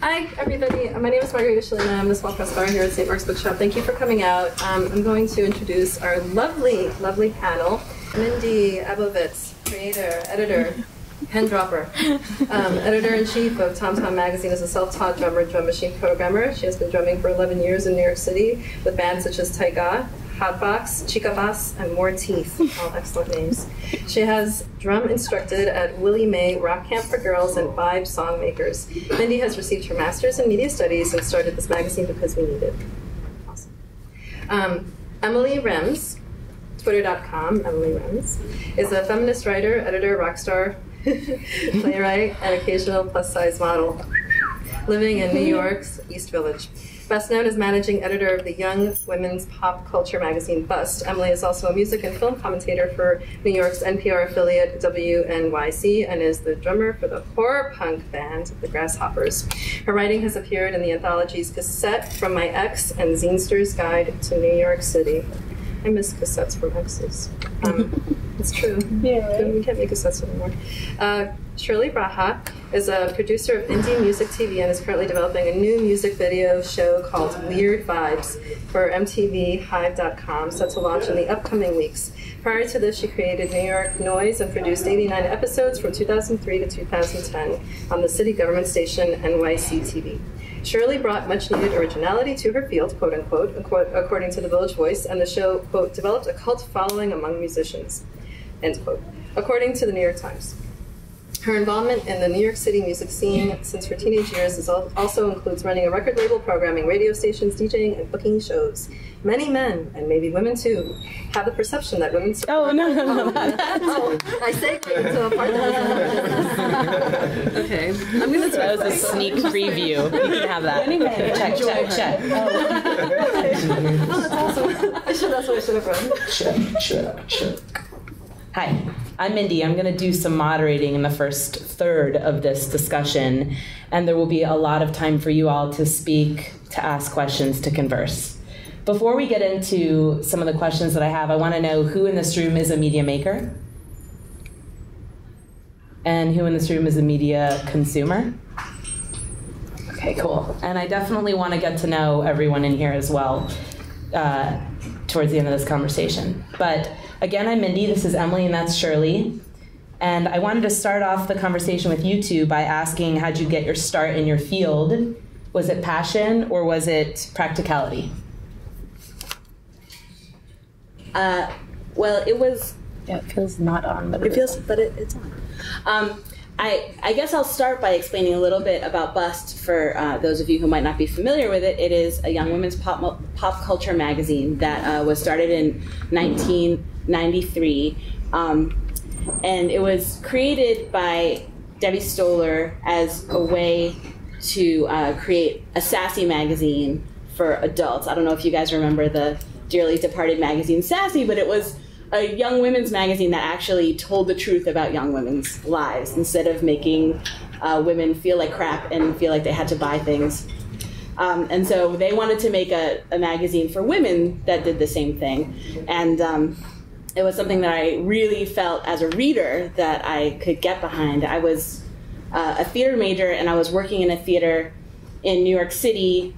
Hi, everybody. My name is Margarita Shirley. I'm the small press bar here at St. Mark's Bookshop. Thank you for coming out. I'm going to introduce our lovely, lovely panel. Mindy, Abovitz, creator, editor, pen dropper, editor-in-chief of Tom Tom Magazine, is a self-taught drummer, drum machine programmer. She has been drumming for 11 years in New York City with bands such as Taiga, Hotbox, Chica Bass, and More Teeth, all excellent names. She has drum instructed at Willie Mae Rock Camp for Girls and Vibe Songmakers. Mindy has received her master's in media studies and started this magazine because we need it. Awesome. Emily Rems, Twitter.com, Emily Rems, is a feminist writer, editor, rock star, playwright, and occasional plus-size model, living in New York's East Village. Best known as managing editor of the young women's pop culture magazine Bust, Emily is also a music and film commentator for New York's NPR affiliate WNYC and is the drummer for the horror punk band The Grasshoppers. Her writing has appeared in the anthologies Cassette from My Ex and Zinester's Guide to New York City. I miss cassettes from exes. It's true. Yeah, right? We can't make cassettes anymore. Shirley Braha is a producer of indie music TV and is currently developing a new music video show called Weird Vibes for MTVHive.com, set to launch in the upcoming weeks. Prior to this, she created New York Noise and produced 89 episodes from 2003 to 2010 on the city government station NYC TV. Shirley brought much-needed originality to her field, quote-unquote, according to The Village Voice, and the show, quote, developed a cult following among musicians, end quote, according to the New York Times. Her involvement in the New York City music scene since her teenage years also includes running a record label, programming radio stations, DJing, and booking shows. Many men, and maybe women too, have the perception that women... Oh, no. Oh, I segued into a part that was okay. I'm going to... That was a sneak preview. You can have that. Check. Oh, that's awesome. That's what I should have run. Check. Hi, I'm Mindy. I'm going to do some moderating in the first third of this discussion, and there will be a lot of time for you all to speak, to ask questions, to converse. Before we get into some of the questions that I have, I want to know who in this room is a media maker? And who in this room is a media consumer? Okay, cool. And I definitely want to get to know everyone in here as well towards the end of this conversation. But again, I'm Mindy, this is Emily, and that's Shirley. And I wanted to start off the conversation with you two by asking, how'd you get your start in your field? Was it passion or was it practicality? Well, it was... Yeah, it feels not on, but it's on. I guess I'll start by explaining a little bit about Bust for those of you who might not be familiar with it. It is a young women's pop culture magazine that was started in 1993. And it was created by Debbie Stoller as a way to create a sassy magazine for adults. I don't know if you guys remember the dearly departed magazine Sassy, but it was a young women's magazine that actually told the truth about young women's lives instead of making women feel like crap and feel like they had to buy things. And so they wanted to make a magazine for women that did the same thing. And it was something that I really felt as a reader that I could get behind. I was a theater major, and I was working in a theater in New York City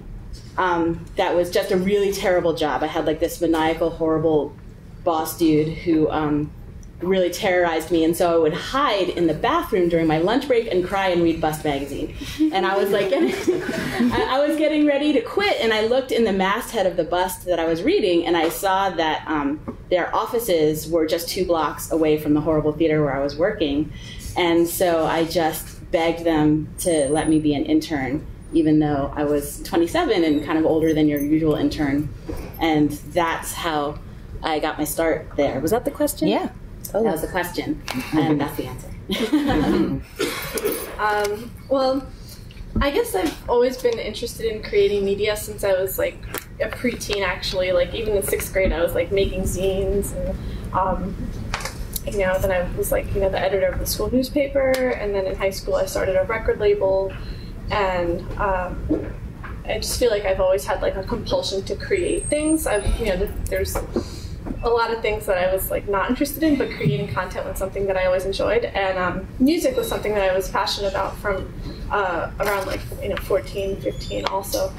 that was just a really terrible job. I had like this maniacal, horrible boss dude who really terrorized me, and so I would hide in the bathroom during my lunch break and cry and read Bust magazine. And I was like, I was getting ready to quit, and I looked in the masthead of the Bust that I was reading, and I saw that their offices were just 2 blocks away from the horrible theater where I was working. And so I just begged them to let me be an intern, even though I was 27 and kind of older than your usual intern. And that's how I got my start there. Was that the question? Yeah. That was the question, and that's the answer. Well, I guess I've always been interested in creating media since I was like a preteen, actually. Like even in 6th grade, I was like making zines, and then I was like the editor of the school newspaper, and then in high school I started a record label, and I just feel like I've always had like a compulsion to create things. There's a lot of things that I was like not interested in, but creating content was something that I always enjoyed, and music was something that I was passionate about from around like 14, 15 also.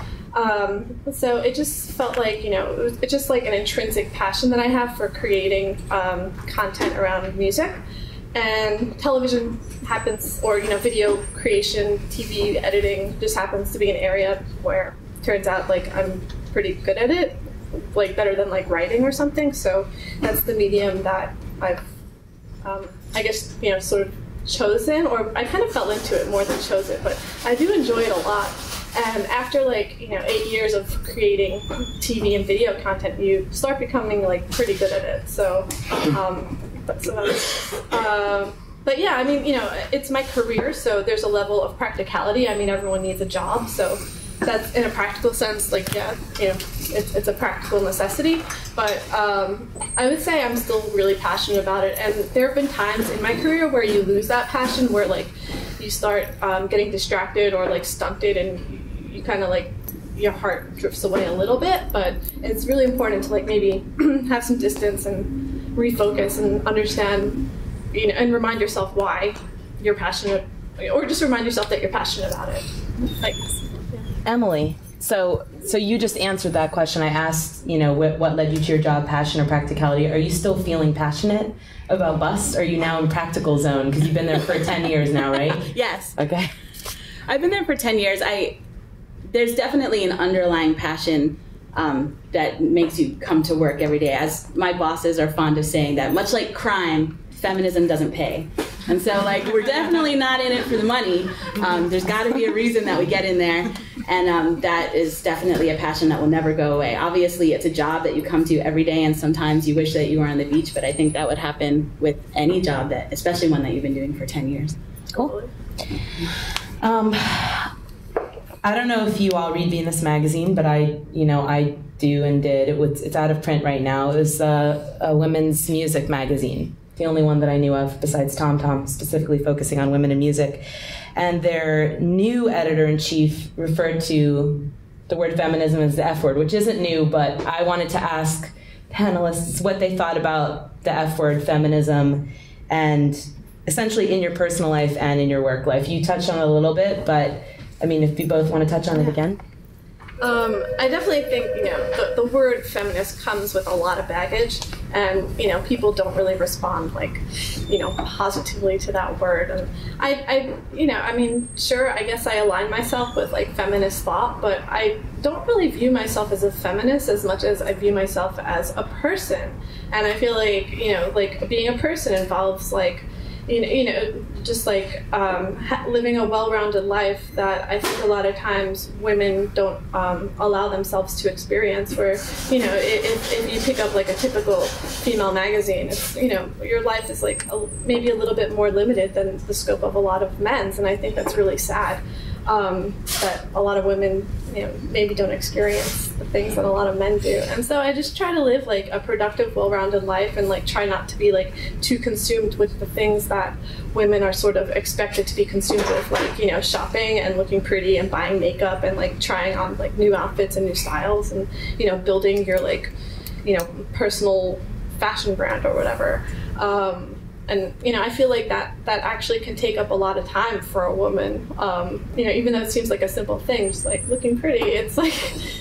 So it just felt like it's just like an intrinsic passion that I have for creating content around music. And television happens, or video creation, TV editing just happens to be an area where it turns out like I'm pretty good at it, like better than like writing or something. So that's the medium that I've, I guess, sort of chosen, or I kind of fell into it more than chose it, but I do enjoy it a lot. And after like 8 years of creating TV and video content, you start becoming like pretty good at it. So. But yeah, I mean, it's my career, so there's a level of practicality. I mean, everyone needs a job, so that's in a practical sense, like, yeah, it's a practical necessity. But I would say I'm still really passionate about it, and there have been times in my career where you lose that passion, where like you start getting distracted or like stunted, and you kind of like your heart drifts away a little bit. But it's really important to like maybe have some distance and refocus and understand, and remind yourself why you're passionate, or just remind yourself that you're passionate about it. Like, yeah. Emily, so you just answered that question. I asked, what led you to your job, passion or practicality. Are you still feeling passionate about Bust? Or are you now in practical zone? Because you've been there for 10 years now, right? Yes. Okay. I've been there for 10 years. There's definitely an underlying passion that makes you come to work every day. As my bosses are fond of saying, that much like crime, feminism doesn't pay. And so like we're definitely not in it for the money. There's got to be a reason that we get in there, and that is definitely a passion that will never go away. Obviously it's a job that you come to every day, and sometimes you wish that you were on the beach, but I think that would happen with any job, that, especially one that you've been doing for 10 years. Cool. I don't know if you all read Venus magazine, but I do and did. It's out of print right now. It was a women's music magazine, the only one that I knew of besides Tom Tom, specifically focusing on women in music. And their new editor-in-chief referred to the word feminism as the F word, which isn't new, but I wanted to ask panelists what they thought about the F word, feminism, and essentially in your personal life and in your work life. You touched on it a little bit, but I mean, if you both want to touch on it again. I definitely think, the word feminist comes with a lot of baggage, and, people don't really respond, like, positively to that word. And I mean, sure, I guess I align myself with, like, feminist thought, but I don't really view myself as a feminist as much as I view myself as a person. And I feel like, like, being a person involves, like, just like living a well-rounded life that I think a lot of times women don't allow themselves to experience. Where if you pick up like a typical female magazine, it's your life is like maybe a little bit more limited than the scope of a lot of men's, and I think that's really sad. That a lot of women, maybe don't experience the things that a lot of men do. And so I just try to live like a productive, well-rounded life, and like try not to be like too consumed with the things that women are sort of expected to be consumed with, like, shopping and looking pretty and buying makeup and like trying on like new outfits and new styles and, building your like, personal fashion brand or whatever. And, I feel like that actually can take up a lot of time for a woman. Even though it seems like a simple thing, just like looking pretty, it's like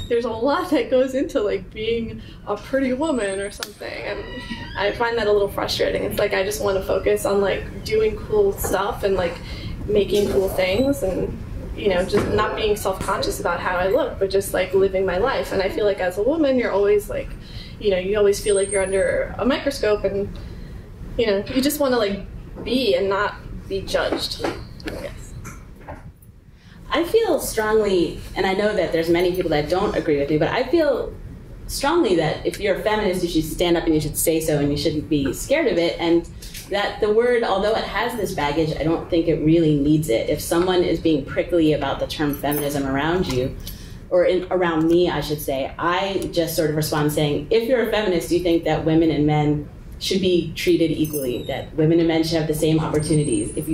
there's a lot that goes into like being a pretty woman or something. And I find that a little frustrating. It's like I just want to focus on like doing cool stuff and like making cool things and, just not being self-conscious about how I look, but just like living my life. And I feel like as a woman, you're always like, you always feel like you're under a microscope, and you just want to like be and not be judged, I guess. I feel strongly, and I know that there's many people that don't agree with me, but I feel strongly that if you're a feminist, you should stand up and you should say so, and you shouldn't be scared of it. And that the word, although it has this baggage, I don't think it really needs it. If someone is being prickly about the term feminism around you, or around me, I should say, I just sort of respond saying, if you're a feminist, you think that women and men should be treated equally, that women and men should have the same opportunities. If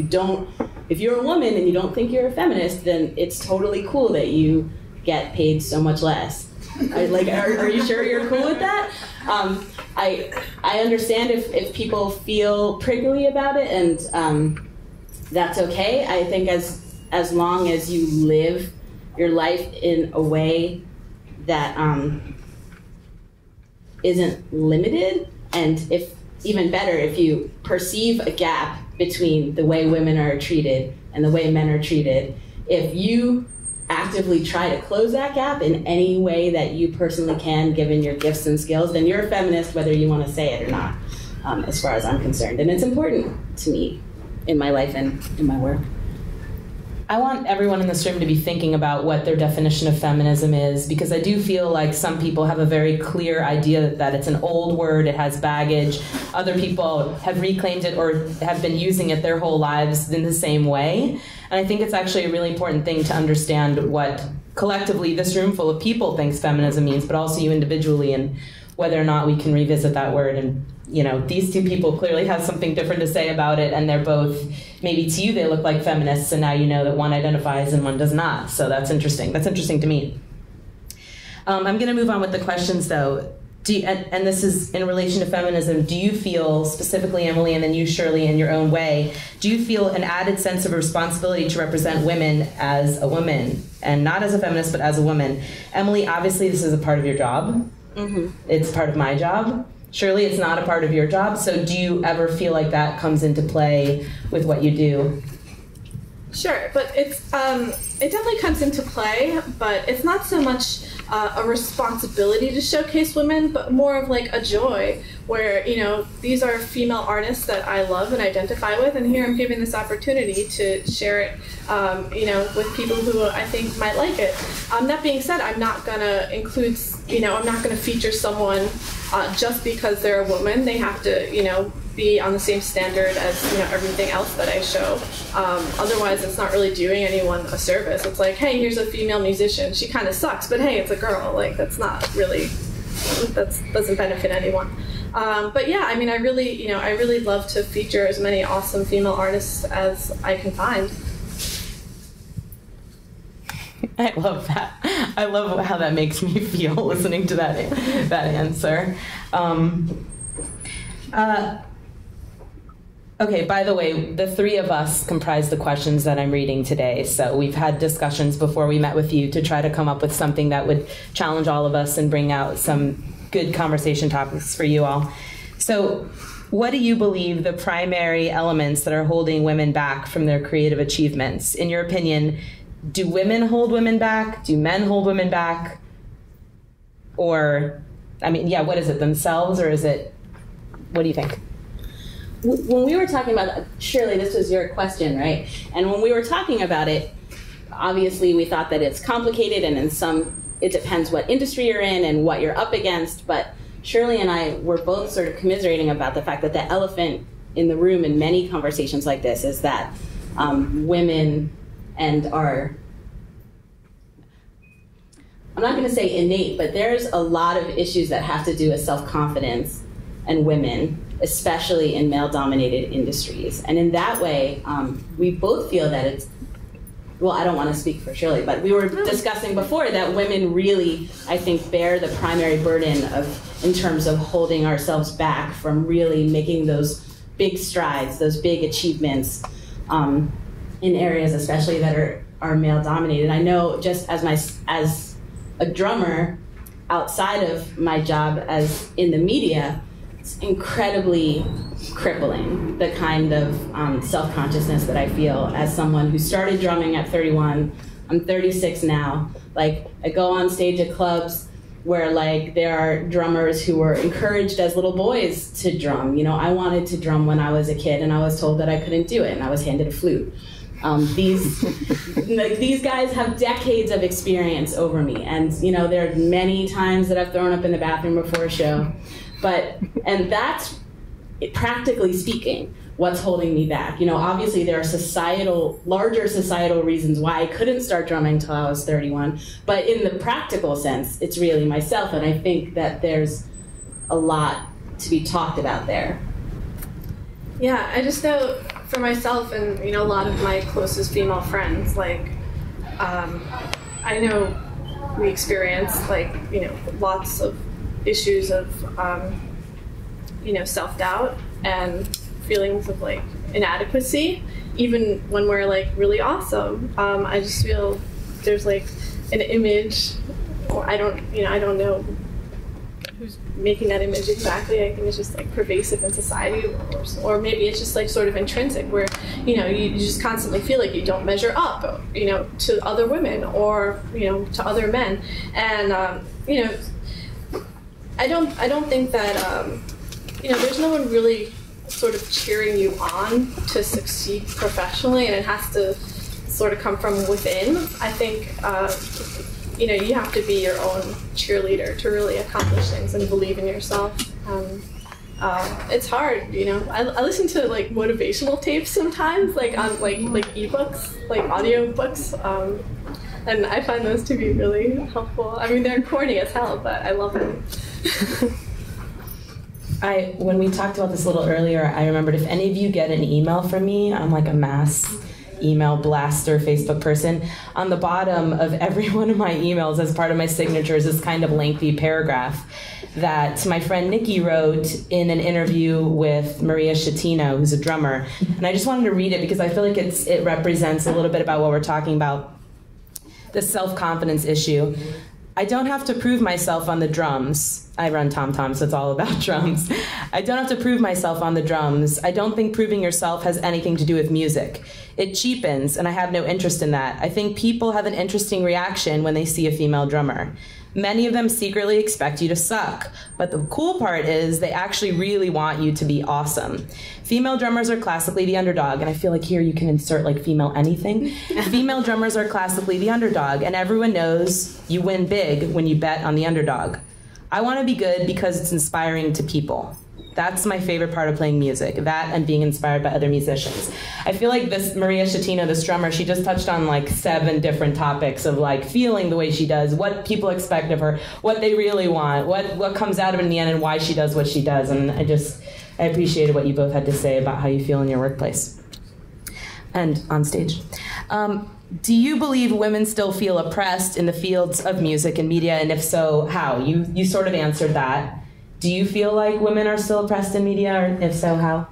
you're a woman and you don't think you're a feminist, then it's totally cool that you get paid so much less. Are you sure you're cool with that? I understand if people feel prickly about it, and that's okay. I think as as long as you live your life in a way that isn't limited, and if even better, if you perceive a gap between the way women are treated and the way men are treated, if you actively try to close that gap in any way that you personally can, given your gifts and skills, then you're a feminist whether you want to say it or not, as far as I'm concerned. And it's important to me in my life and in my work. I want everyone in this room to be thinking about what their definition of feminism is, because I do feel like some people have a very clear idea that it's an old word, it has baggage. Other people have reclaimed it or have been using it their whole lives in the same way. And I think it's actually a really important thing to understand what collectively this room full of people thinks feminism means, but also you individually, and whether or not we can revisit that word. And you know, these two people clearly have something different to say about it, and they're both, maybe to you they look like feminists, and now you know that one identifies and one does not. So that's interesting. That's interesting to me. I'm going to move on with the questions, though. And this is in relation to feminism. Do you feel, specifically Emily, and then you, Shirley, in your own way, do you feel an added sense of responsibility to represent women as a woman, and not as a feminist, but as a woman? Emily, obviously this is a part of your job. Mm-hmm. It's part of my job. Shirley, it's not a part of your job, so do you ever feel like that comes into play with what you do? Sure, but it definitely comes into play, but it's not so much a responsibility to showcase women, but more of like a joy where, you know, these are female artists that I love and identify with, and here I'm giving this opportunity to share it, you know, with people who I think might like it. That being said, I'm not gonna include, you know, I'm not gonna feature someone just because they're a woman. They have to, you know, be on the same standard as, you know, everything else that I show. Otherwise, it's not really doing anyone a service. It's like, hey, here's a female musician. She kind of sucks, but hey, it's a girl. Like, that's not really, that doesn't benefit anyone. But yeah, I mean, I really love to feature as many awesome female artists as I can find. I love that. I love how that makes me feel listening to that answer. Okay, by the way, the three of us comprise the questions that I'm reading today. So we've had discussions before we met with you to try to come up with something that would challenge all of us and bring out some good conversation topics for you all. So what do you believe the primary elements that are holding women back from their creative achievements? In your opinion, do women hold women back? Do men hold women back? Or, I mean, yeah, what is it, themselves, or is it, what do you think? When we were talking about, Shirley, this was your question, right? And when we were talking about it, obviously we thought that it's complicated, and in some, it depends what industry you're in and what you're up against, but Shirley and I were both sort of commiserating about the fact that the elephant in the room in many conversations like this is that women and our, I'm not going to say innate, but there's a lot of issues that have to do with self-confidence and women, especially in male-dominated industries. And in that way, we both feel that it's, well, I don't want to speak for Shirley, but we were discussing before that women really, I think, bear the primary burden of, in terms of holding ourselves back from really making those big strides, those big achievements in areas especially that are male-dominated. I know just as a drummer, outside of my job as in the media, it's incredibly crippling, the kind of self-consciousness that I feel as someone who started drumming at 31. I'm 36 now. Like, I go on stage at clubs where, like, there are drummers who were encouraged as little boys to drum. You know, I wanted to drum when I was a kid, and I was told that I couldn't do it, and I was handed a flute. These guys have decades of experience over me, and, you know, there are many times that I've thrown up in the bathroom before a show. And that's, practically speaking, what's holding me back. You know, obviously there are larger societal reasons why I couldn't start drumming until I was 31, but in the practical sense, it's really myself, and I think that there's a lot to be talked about there. Yeah, I just know for myself and, you know, a lot of my closest female friends, like, I know we experience, like, you know, lots of issues of, you know, self-doubt and feelings of, like, inadequacy, even when we're like really awesome. I just feel there's like an image, or I don't know who's making that image exactly. I think it's just like pervasive in society, or maybe it's just like sort of intrinsic, where you just constantly feel like you don't measure up, to other women or to other men, and I don't think that there's no one really sort of cheering you on to succeed professionally, and it has to sort of come from within. I think you have to be your own cheerleader to really accomplish things and believe in yourself. It's hard, I listen to like motivational tapes sometimes, like on like ebooks, like audio books, and I find those to be really helpful. I mean, they're corny as hell, but I love them. When we talked about this a little earlier, I remembered if any of you get an email from me, I'm like a mass email blaster Facebook person. On the bottom of every one of my emails, as part of my signatures, is this kind of lengthy paragraph that my friend Nikki wrote in an interview with Maria Schettino, who's a drummer. And I just wanted to read it because I feel like it represents a little bit about what we're talking about, the self-confidence issue. I don't have to prove myself on the drums. I run tom-tom, so it's all about drums. I don't have to prove myself on the drums. I don't think proving yourself has anything to do with music. It cheapens, and I have no interest in that. I think people have an interesting reaction when they see a female drummer. Many of them secretly expect you to suck, but the cool part is they actually really want you to be awesome. Female drummers are classically the underdog, and I feel like here you can insert like female anything. Female drummers are classically the underdog, and everyone knows you win big when you bet on the underdog. I want to be good because it's inspiring to people. That's my favorite part of playing music, that and being inspired by other musicians. I feel like this Maria Schettino, this drummer, she just touched on like 7 different topics of like feeling the way she does, what people expect of her, what they really want, what comes out of it in the end, and why she does what she does. And I appreciated what you both had to say about how you feel in your workplace and on stage. Do you believe women still feel oppressed in the fields of music and media, and if so, how? You sort of answered that. Do you feel like women are still oppressed in media, or if so, how?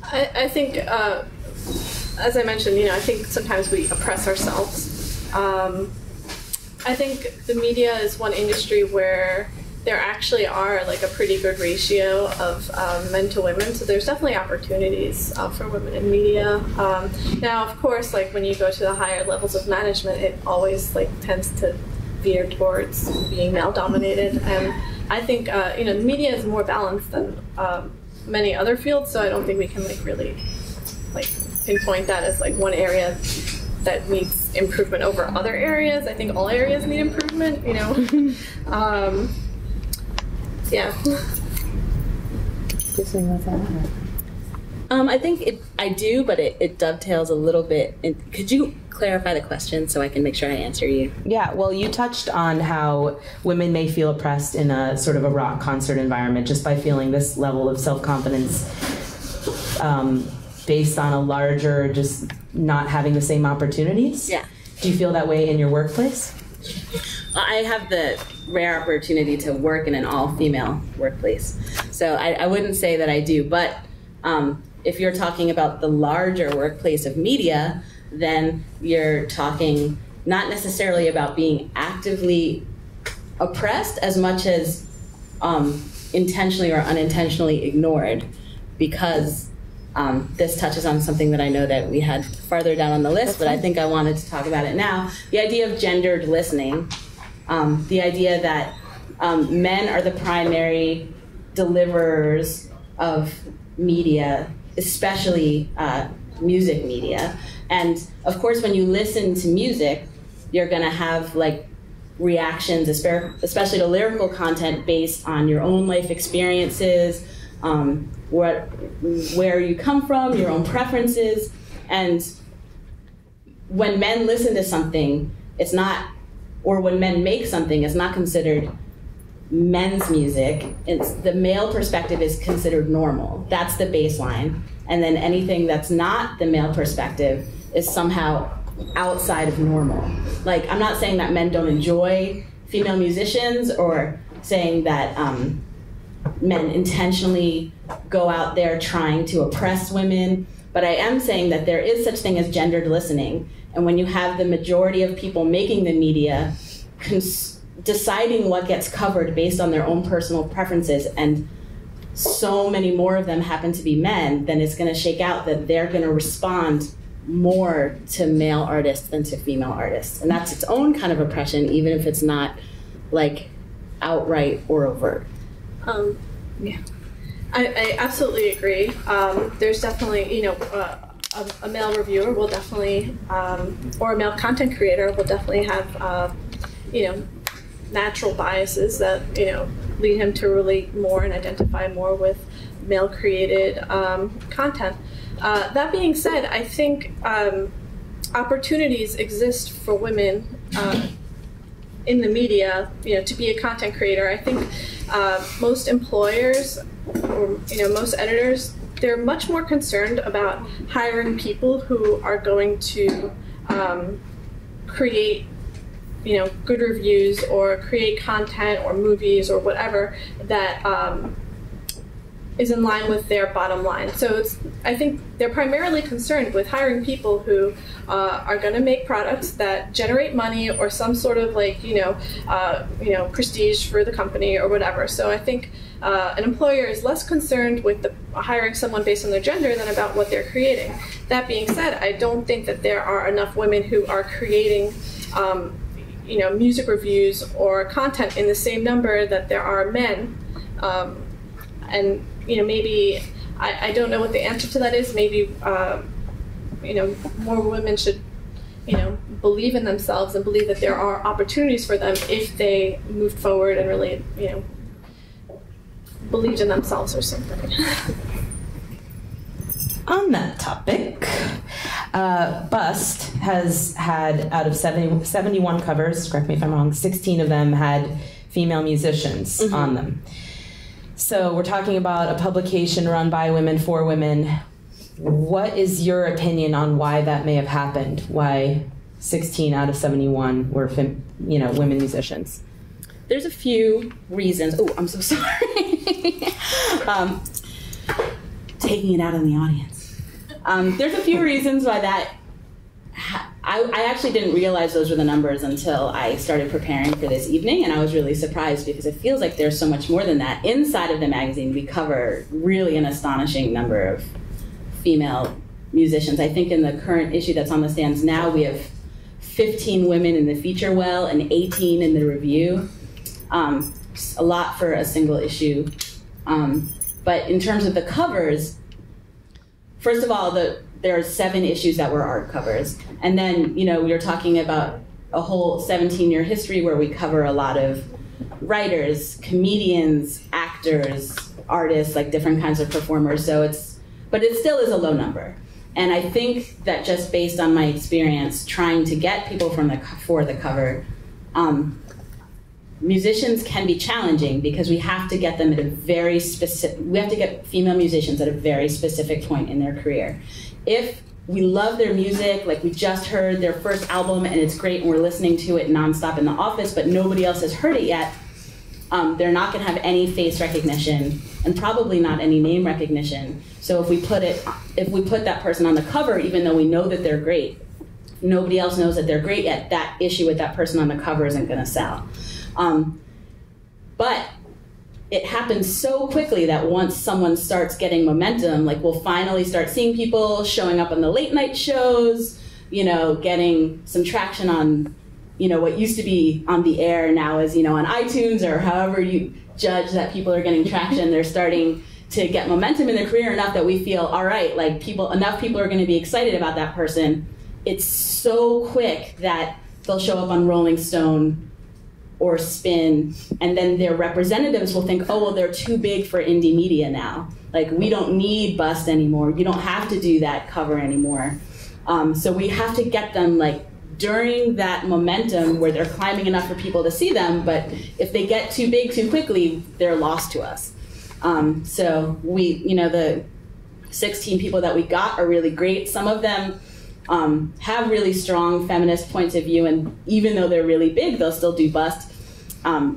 I think, as I mentioned, I think sometimes we oppress ourselves. I think the media is one industry where there actually are like a pretty good ratio of men to women, so there's definitely opportunities for women in media. Now, of course, like when you go to the higher levels of management, it always like tends to veer towards being male-dominated, and I think the media is more balanced than many other fields, so I don't think we can like really like pinpoint that as like one area that needs improvement over other areas. I think all areas need improvement, yeah. I think I do, but it dovetails a little bit. Could you clarify the question so I can make sure I answer you? Yeah, well, you touched on how women may feel oppressed in a sort of a rock concert environment just by feeling this level of self-confidence based on a larger, just not having the same opportunities. Yeah. Do you feel that way in your workplace? I have the rare opportunity to work in an all-female workplace, so I wouldn't say that I do, but if you're talking about the larger workplace of media, then you're talking not necessarily about being actively oppressed as much as intentionally or unintentionally ignored, because this touches on something that I know that we had farther down on the list, but I think I wanted to talk about it now. The idea of gendered listening, the idea that men are the primary deliverers of media, especially music media. And of course, when you listen to music, you're gonna have like reactions, especially to lyrical content based on your own life experiences, where you come from, your own preferences. And when men listen to something, it's not, or when men make something, it's not considered men's music. It's the male perspective is considered normal. That's the baseline. And then anything that's not the male perspective is somehow outside of normal. Like, I'm not saying that men don't enjoy female musicians or saying that men intentionally go out there trying to oppress women, but But I am saying that there is such thing as gendered listening. And when you have the majority of people making the media deciding what gets covered based on their own personal preferences, and so many more of them happen to be men, then it's going to shake out that they're going to respond more to male artists than to female artists. And that's its own kind of oppression, even if it's not like outright or overt. Yeah, I absolutely agree. There's definitely, a male reviewer will definitely, or a male content creator will definitely have, natural biases that, lead him to relate more and identify more with male-created content. That being said, I think opportunities exist for women in the media, to be a content creator. I think most employers or most editors, they're much more concerned about hiring people who are going to create good reviews or create content or movies or whatever that is in line with their bottom line. So I think they're primarily concerned with hiring people who are going to make products that generate money or some sort of prestige for the company or whatever. So I think an employer is less concerned with hiring someone based on their gender than about what they're creating. That being said, I don't think that there are enough women who are creating music reviews or content in the same number that there are men. And maybe, I don't know what the answer to that is. Maybe, more women should, believe in themselves and believe that there are opportunities for them if they moved forward and really, believed in themselves or something. On that topic, Bust has had, out of 71 covers, correct me if I'm wrong, 16 of them had female musicians on them. So we're talking about a publication run by women for women. What is your opinion on why that may have happened? Why 16 out of 71 were women musicians? There's a few reasons. Oh, I'm so sorry. Taking it out on the audience. There's a few reasons why that. I actually didn't realize those were the numbers until I started preparing for this evening, and I was really surprised because it feels like there's so much more than that. Inside of the magazine, we cover really an astonishing number of female musicians. I think in the current issue that's on the stands now, we have 15 women in the feature well and 18 in the review. A lot for a single issue. But in terms of the covers, first of all, there are 7 issues that were art covers. And then, we were talking about a whole 17-year history where we cover a lot of writers, comedians, actors, artists, like different kinds of performers. But it still is a low number. And I think that just based on my experience trying to get people for the cover, musicians can be challenging because we have to get them at we have to get female musicians at a very specific point in their career. If we love their music, like we just heard their first album and it's great and we're listening to it nonstop in the office, but nobody else has heard it yet, they're not going to have any face recognition and probably not any name recognition. So if we put that person on the cover, even though we know that they're great, nobody else knows that they're great yet, that issue with that person on the cover isn't going to sell. But it happens so quickly that once someone starts getting momentum, like we'll finally start seeing people showing up on the late night shows, getting some traction on, what used to be on the air now is, on iTunes or however you judge that people are getting traction. They're starting to get momentum in their career enough that we feel, all right, like enough people are going to be excited about that person. It's so quick that they'll show up on Rolling Stone or Spin, and then their representatives will think, oh, well, they're too big for indie media now. Like, we don't need Bust anymore. You don't have to do that cover anymore. So we have to get them, like, during that momentum where they're climbing enough for people to see them, but if they get too big too quickly, they're lost to us. So we, the 16 people that we got are really great. Some of them have really strong feminist points of view, and even though they're really big, they'll still do Bust.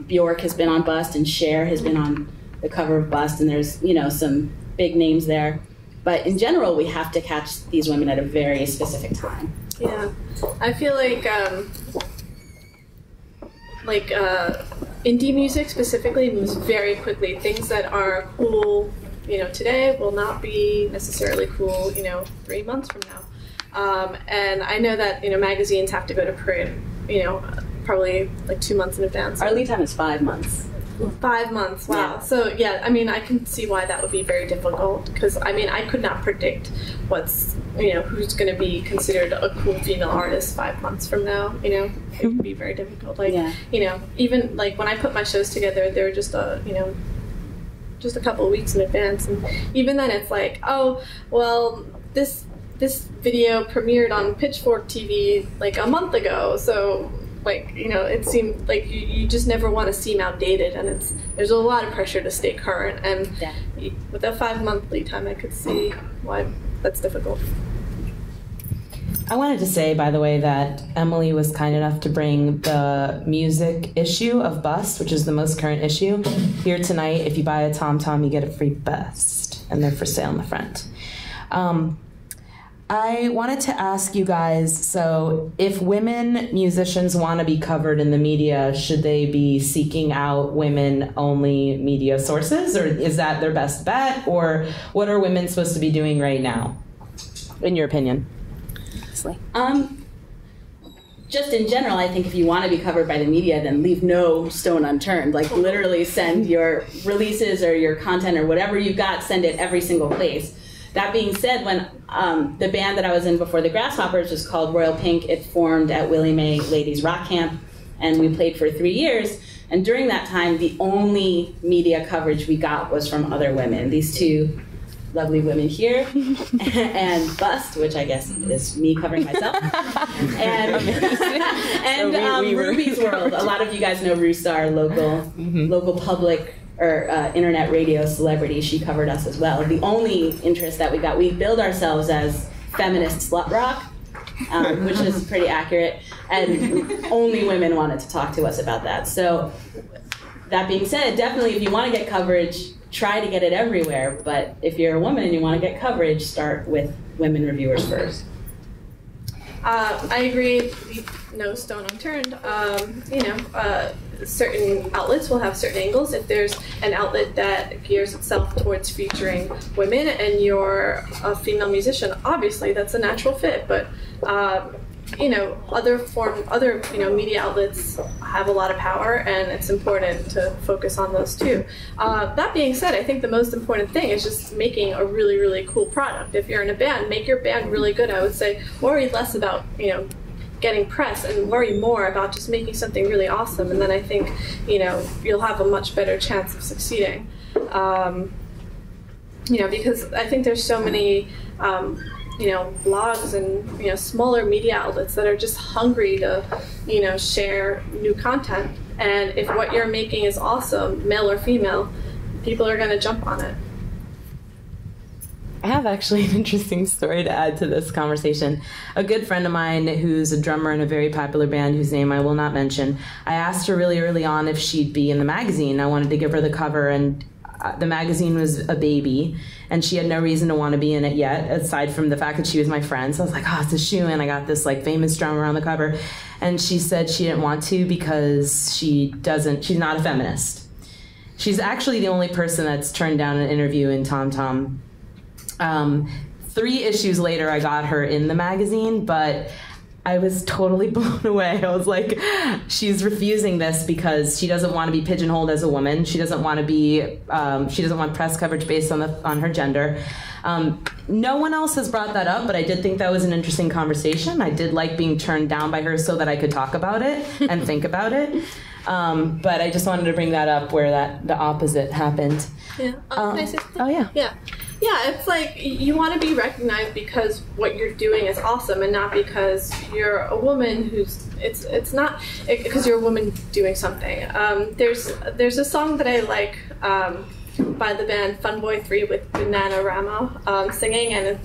Bjork has been on Bust, and Cher has been on the cover of Bust, and there's some big names there. But in general, we have to catch these women at a very specific time. Yeah, I feel like indie music specifically moves very quickly. Things that are cool, today will not be necessarily cool, 3 months from now. And I know that, magazines have to go to print, probably like 2 months in advance. Our lead time is 5 months. 5 months, wow. Yeah. So yeah, I can see why that would be very difficult, because I could not predict what's, who's going to be considered a cool female artist 5 months from now. It would be very difficult. Even like when I put my shows together, they're just just a couple of weeks in advance, and even then it's like, oh well, this video premiered on Pitchfork TV like a month ago, so it seemed like you just never want to seem outdated, and there's a lot of pressure to stay current, and with a 5 month lead time, I could see why that's difficult. I wanted to say, by the way, that Emily was kind enough to bring the music issue of Bust, which is the most current issue, here tonight. If you buy a TomTom, you get a free Bust, and they're for sale in the front. I wanted to ask you guys, so if women musicians want to be covered in the media, should they be seeking out women-only media sources, or is that their best bet, or what are women supposed to be doing right now, in your opinion? Just in general, I think if you want to be covered by the media, then leave no stone unturned. Like literally send your releases or your content or whatever you've got, send it every single place. That being said, when the band that I was in before the Grasshoppers was called Royal Pink, it formed at Willie Mae Ladies Rock Camp, and we played for 3 years. And during that time, the only media coverage we got was from other women. These two lovely women here, and Bust, which I guess is me covering myself, and Ruby's World. A lot of you guys know Roostar, local public or internet radio celebrity. She covered us as well. The only interest that we got, we billed ourselves as feminist slut rock, which is pretty accurate, and only women wanted to talk to us about that. So that being said, definitely if you want to get coverage, try to get it everywhere, but if you're a woman and you want to get coverage, start with women reviewers first. I agree, no stone unturned. Certain outlets will have certain angles. If there's an outlet that gears itself towards featuring women and you're a female musician, obviously that's a natural fit, but other media outlets have a lot of power, and it's important to focus on those too. That being said, I think the most important thing is just making a really, really cool product. If you're in a band, make your band really good. I would say worry less about getting press and worry more about just making something really awesome, and then I think you'll have a much better chance of succeeding. Because I think there's so many blogs and smaller media outlets that are just hungry to share new content, and if what you're making is awesome, male or female, people are going to jump on it. I have actually an interesting story to add to this conversation. A good friend of mine who's a drummer in a very popular band whose name I will not mention, I asked her really early on if she'd be in the magazine. I wanted to give her the cover, and the magazine was a baby, and she had no reason to want to be in it yet, aside from the fact that she was my friend. So I was like, oh, it's a shoe-in. I got this famous drummer on the cover. And she said she didn't want to because she's not a feminist. She's actually the only person that's turned down an interview in TomTom. 3 issues later, I got her in the magazine, but I was totally blown away. I was like, she's refusing this because she doesn't want to be pigeonholed as a woman. She doesn't want to be, she doesn't want press coverage based on her gender. No one else has brought that up, but I did think that was an interesting conversation. I did like being turned down by her so that I could talk about it and think about it. But I just wanted to bring that up where the opposite happened. Yeah. Can I say something? Oh, yeah. Yeah. Yeah, it's like you want to be recognized because what you're doing is awesome, and not because you're a woman it's not because you're a woman doing something. There's a song that I like by the band Funboy 3 with Bananarama singing, and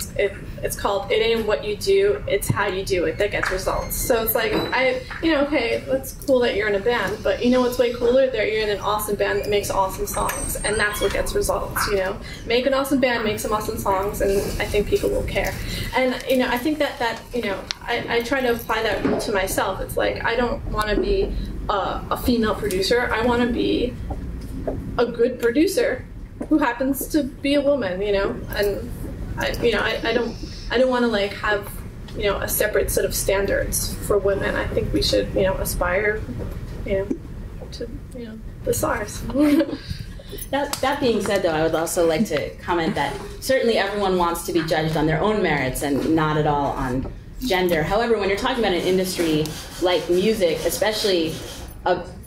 it's called "It Ain't What You Do, It's How You Do It That Gets Results." So it's like, okay, that's cool that you're in a band, but you know what's way cooler? That you're in an awesome band that makes awesome songs, and that's what gets results. Make an awesome band, make some awesome songs, and I think people will care. And I think that I try to apply that rule to myself. It's like, I don't want to be a female producer. I want to be a good producer who happens to be a woman, and I don't want to like have a separate set of standards for women. I think we should aspire to the stars. That being said, though, I would also like to comment that certainly everyone wants to be judged on their own merits and not at all on gender. However, when you're talking about an industry like music, especially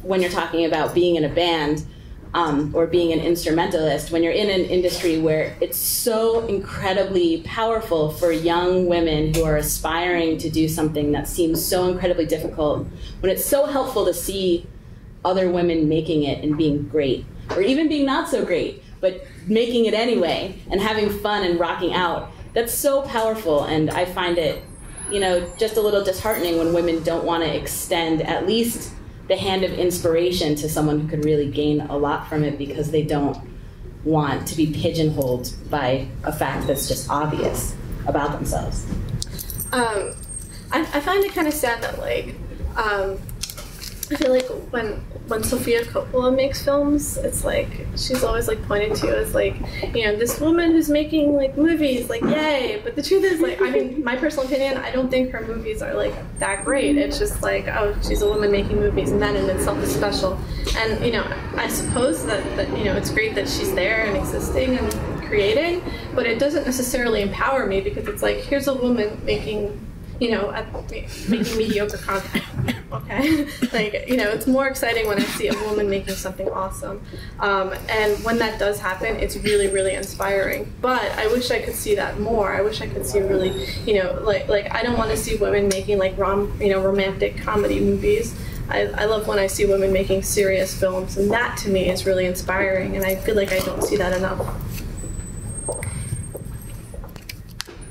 when you're talking about being in a band or being an instrumentalist, when you're in an industry where it's so incredibly powerful for young women who are aspiring to do something that seems so incredibly difficult, when it's so helpful to see other women making it and being great, or even being not so great, but making it anyway and having fun and rocking out, that's so powerful. And I find it, just a little disheartening when women don't want to extend at least the hand of inspiration to someone who could really gain a lot from it, because they don't want to be pigeonholed by a fact that's just obvious about themselves. I find it kind of sad that I feel like when Sofia Coppola makes films, it's like she's always like pointed to as like, this woman who's making like movies, like yay. But the truth is, like, I mean, my personal opinion, I don't think her movies are like that great. It's just like, oh, she's a woman making movies, and that in itself is special. And I suppose that it's great that she's there and existing and creating, but it doesn't necessarily empower me, because it's like, here's a woman making making mediocre content. Okay, it's more exciting when I see a woman making something awesome, and when that does happen, it's really, really inspiring. But I wish I could see that more. I wish I could see really, like I don't want to see women making like romantic comedy movies. I love when I see women making serious films, and that to me is really inspiring. And I feel like I don't see that enough.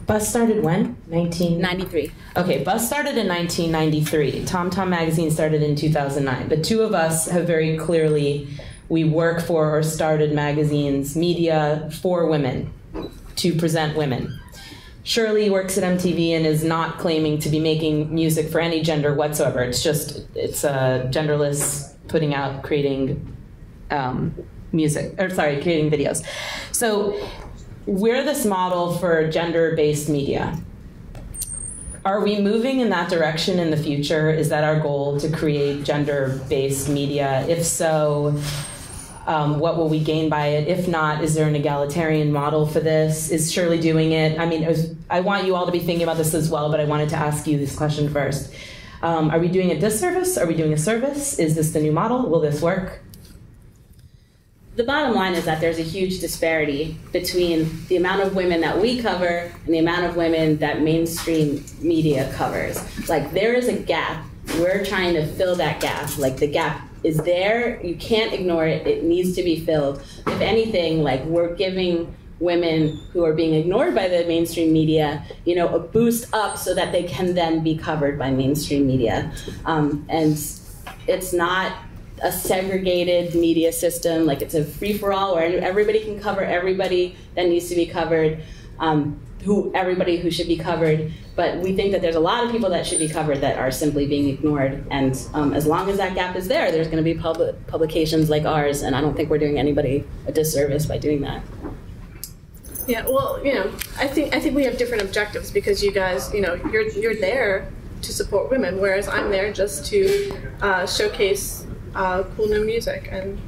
Bus started when? 1993. Okay, Bus started in 1993. Tom Tom Magazine started in 2009. The two of us have very clearly, we work for or started magazines, media for women, to present women. Shirley works at MTV and is not claiming to be making music for any gender whatsoever. It's genderless, creating creating videos. So we're this model for gender-based media. Are we moving in that direction in the future? Is that our goal, to create gender-based media? If so, what will we gain by it? If not, is there an egalitarian model for this? Is Shirley doing it? I mean, I want you all to be thinking about this as well, but I wanted to ask you this question first. Are we doing a disservice? Are we doing a service? Is this the new model? Will this work? The bottom line is that there's a huge disparity between the amount of women that we cover and the amount of women that mainstream media covers. Like, there is a gap. We're trying to fill that gap. Like, the gap is there. You can't ignore it. It needs to be filled. If anything, like, we're giving women who are being ignored by the mainstream media, a boost up so that they can then be covered by mainstream media. And it's not a segregated media system, like it's a free-for-all where everybody can cover everybody that needs to be covered, everybody who should be covered. But we think that there's a lot of people that should be covered that are simply being ignored. And as long as that gap is there, there's going to be publications like ours, and I don't think we're doing anybody a disservice by doing that. Yeah, well, I think we have different objectives, because you guys, you're there to support women, whereas I'm there just to showcase cool new music, and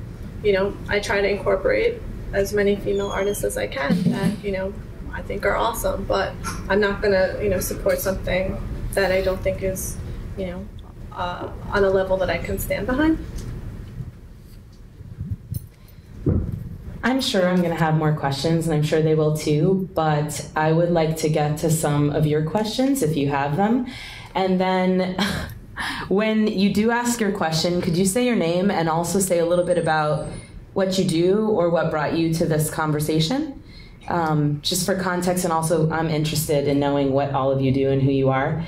I try to incorporate as many female artists as I can that I think are awesome, but I'm not gonna support something that I don't think is on a level that I can stand behind. I'm sure I'm going to have more questions, and I'm sure they will too, but I would like to get to some of your questions if you have them. And then when you do ask your question, could you say your name and also say a little bit about what you do or what brought you to this conversation. Just for context, and also I'm interested in knowing what all of you do and who you are.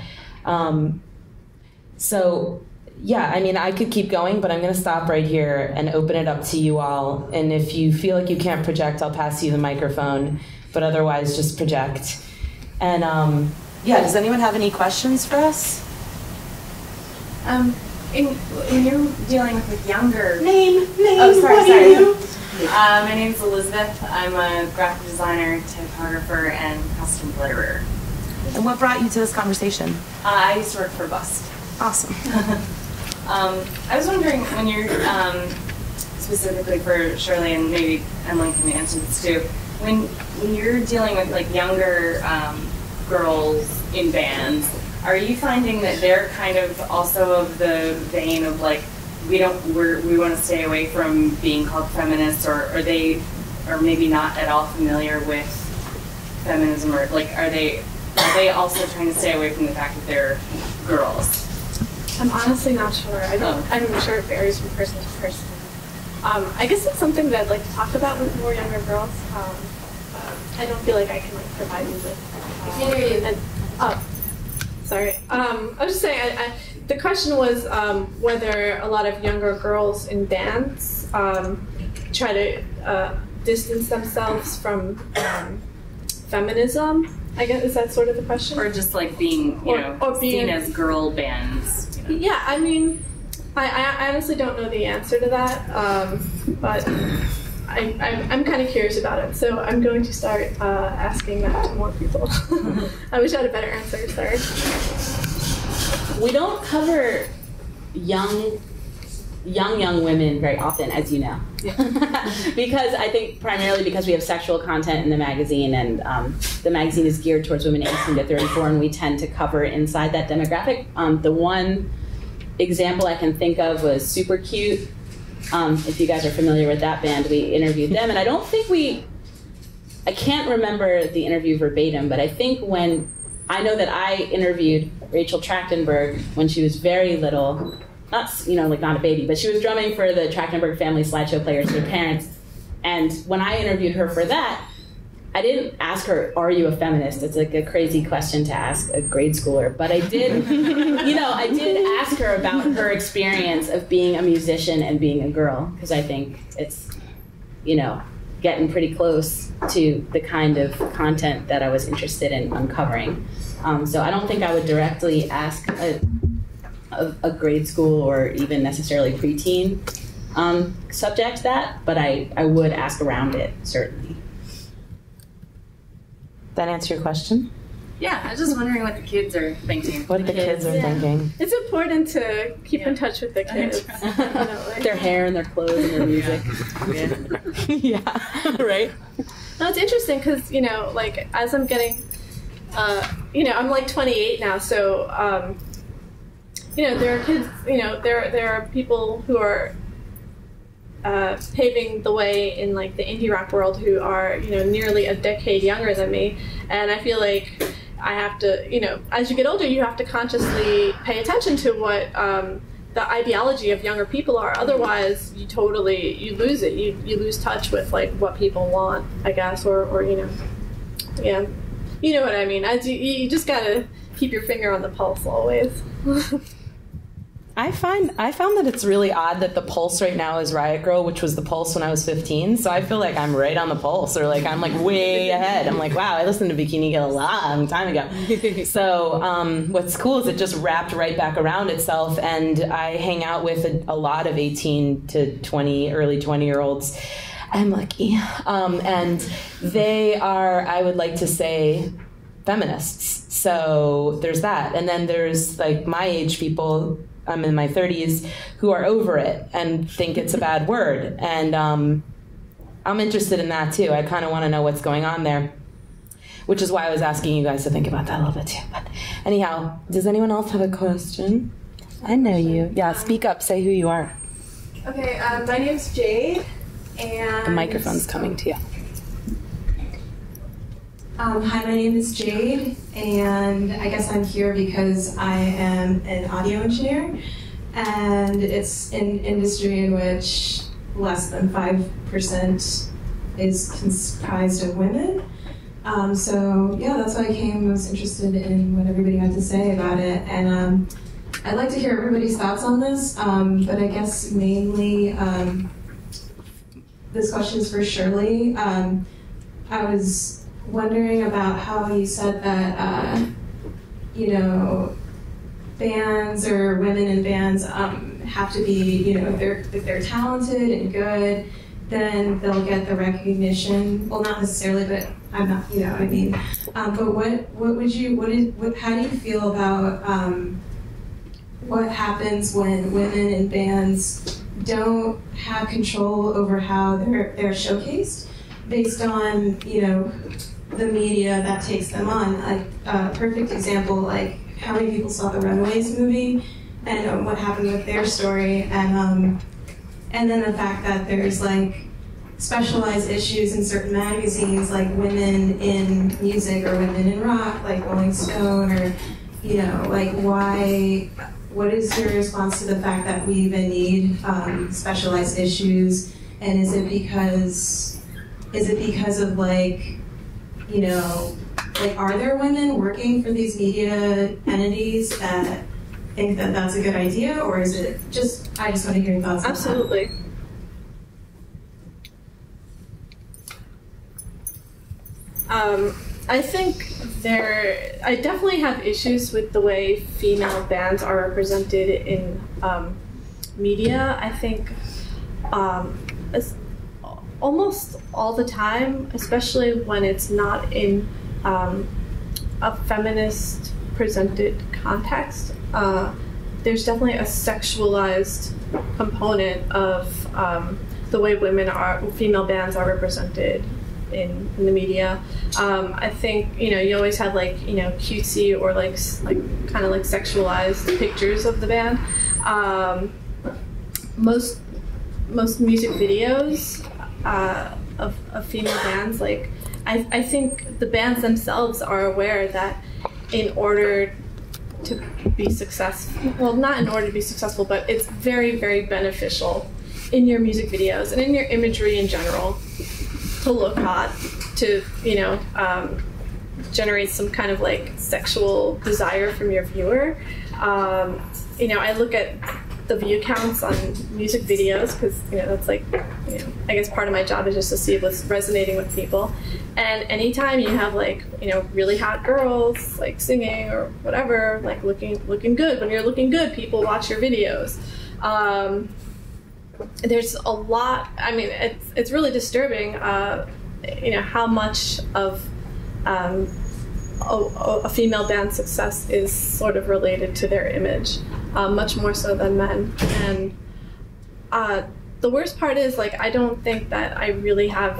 So yeah, I mean, I could keep going, but I'm going to stop right here and open it up to you all. And if you feel like you can't project, I'll pass you the microphone, but otherwise just project. And yeah, does anyone have any questions for us? When you're dealing with younger... Name, oh, sorry, what sorry. do you do? My name's Elizabeth. I'm a graphic designer, typographer, and custom letterer. And what brought you to this conversation? I used to work for Bust. Awesome. I was wondering, when you're, specifically for Shirley, and maybe Emily can answer this too, when you're dealing with like younger girls in bands, are you finding that they're kind of also of the vein of like, we want to stay away from being called feminists, or are they maybe not at all familiar with feminism, or like are they also trying to stay away from the fact that they're girls? I'm honestly not sure. I'm sure it varies from person to person. I guess it's something that I'd like to talk about with more younger girls. I don't feel like I can like provide you with. Sorry. I was just saying. The question was whether a lot of younger girls in bands try to distance themselves from feminism. I guess, is that sort of the question? Or just like being, seen as girl bands. Yeah, I mean, I honestly don't know the answer to that, but I'm kind of curious about it, so I'm going to start asking that to more people. I wish I had a better answer, sorry. We don't cover young women very often, as you know. Because I think primarily because we have sexual content in the magazine, and the magazine is geared towards women 18 to 34, and we tend to cover inside that demographic. The one example I can think of was Super Cute. If you guys are familiar with that band, we interviewed them, and I can't remember the interview verbatim, but I think I know that I interviewed Rachel Trachtenberg when she was very little. Not a baby, but she was drumming for the Trachtenberg Family Slideshow Players, her parents. And when I interviewed her for that, I didn't ask her, "Are you a feminist?" It's like a crazy question to ask a grade schooler. But I did, I did ask her about her experience of being a musician and being a girl, because I think it's, getting pretty close to the kind of content that I was interested in uncovering. So I don't think I would directly ask a grade school or even necessarily preteen subject that, but I would ask around it, certainly. That answer your question? Yeah, I was just wondering what the kids are thinking. What the kids are thinking. It's important to keep in touch with the kids. Their hair and their clothes and their music. Yeah, right? No, it's interesting because, as I'm getting, I'm like 28 now, so, there are kids, there are people who are paving the way in like the indie rock world who are, nearly a decade younger than me. And I feel like I have to, as you get older, you have to consciously pay attention to what the ideology of younger people are. Otherwise, you lose it. You lose touch with like what people want, I guess, or yeah. You know what I mean. You just gotta keep your finger on the pulse always. I found that it's really odd that the pulse right now is Riot Grrrl, which was the pulse when I was 15. So I feel like I'm right on the pulse, or like I'm like way ahead. I'm like, wow, I listened to Bikini Kill a long time ago. So what's cool is it just wrapped right back around itself, and I hang out with a lot of 18 to 20, early 20-year-olds. I'm lucky, and they are, I would like to say, feminists. So there's that, and then there's like my age people. I'm in my 30s, who are over it and think it's a bad word. And I'm interested in that too. I kind of want to know what's going on there, which is why I was asking you guys to think about that a little bit too. But anyhow, does anyone else have a question? I know you. Yeah, speak up. Say who you are. Okay, my name's Jade, and... The microphone's coming to you. Hi, my name is Jade, and I guess I'm here because I am an audio engineer, and it's an industry in which less than 5% is comprised of women. So yeah, that's why I was interested in what everybody had to say about it. And I'd like to hear everybody's thoughts on this, but I guess mainly this question is for Shirley. I was wondering about how you said that, bands or women in bands have to be, if they're talented and good, then they'll get the recognition. Well, not necessarily, but I'm not, you know what I mean. But how do you feel about what happens when women in bands don't have control over how they're showcased based on, the media that takes them on? Like a perfect example, like how many people saw the Runaways movie and what happened with their story, and then the fact that there's like specialized issues in certain magazines, like women in music or women in rock, like Rolling Stone, or what is your response to the fact that we even need specialized issues? And is it because of are there women working for these media entities that think that that's a good idea, or is it just, I just want to hear your thoughts on that. Absolutely. I think I definitely have issues with the way female bands are represented in media. I think almost all the time, especially when it's not in a feminist presented context, there's definitely a sexualized component of the way female bands are represented in the media. I think you always have cutesy or kind of sexualized pictures of the band. Most music videos of female bands, I think the bands themselves are aware that in order to be successful, well, not in order to be successful, but it's very, very beneficial in your music videos and in your imagery in general to look hot, to generate some kind of sexual desire from your viewer. I look at the view counts on music videos because that's I guess part of my job is just to see what's resonating with people. And anytime you have really hot girls singing or whatever, looking good, when you're looking good, people watch your videos. There's a lot. I mean, it's really disturbing. How much of a female band's success is sort of related to their image, much more so than men. And the worst part is I don't think that I really have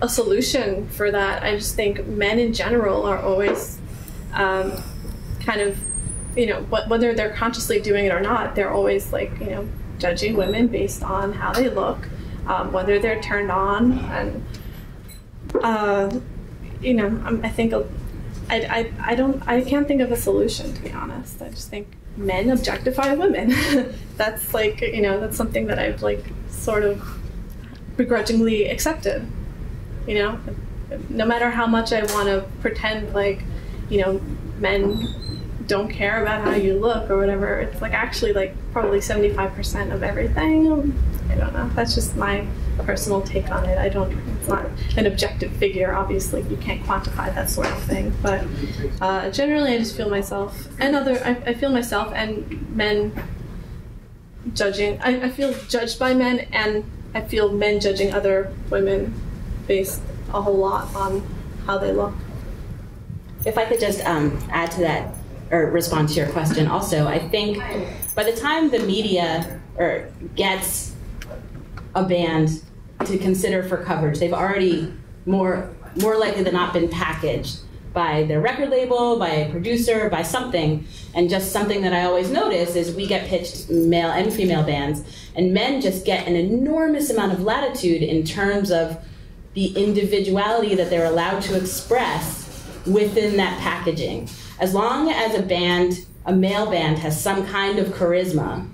a solution for that. I just think men in general are always kind of, whether they're consciously doing it or not, they're always judging women based on how they look, whether they're turned on, and I think I can't think of a solution, to be honest. I just think men objectify women. That's that's something that I've sort of begrudgingly accepted. No matter how much I want to pretend men don't care about how you look or whatever, it's actually probably 75% of everything. I don't know. That's just my personal take on it. It's not an objective figure, obviously. You can't quantify that sort of thing. But generally, I just feel myself I feel myself and men judging. I feel judged by men, and I feel men judging other women based a whole lot on how they look. If I could just add to that, or respond to your question also, I think by the time the media gets a band to consider for coverage, they've already more likely than not been packaged by their record label, by a producer, by something. And just something that I always notice is we get pitched male and female bands, and men just get an enormous amount of latitude in terms of the individuality that they're allowed to express within that packaging. As long as a male band has some kind of charisma,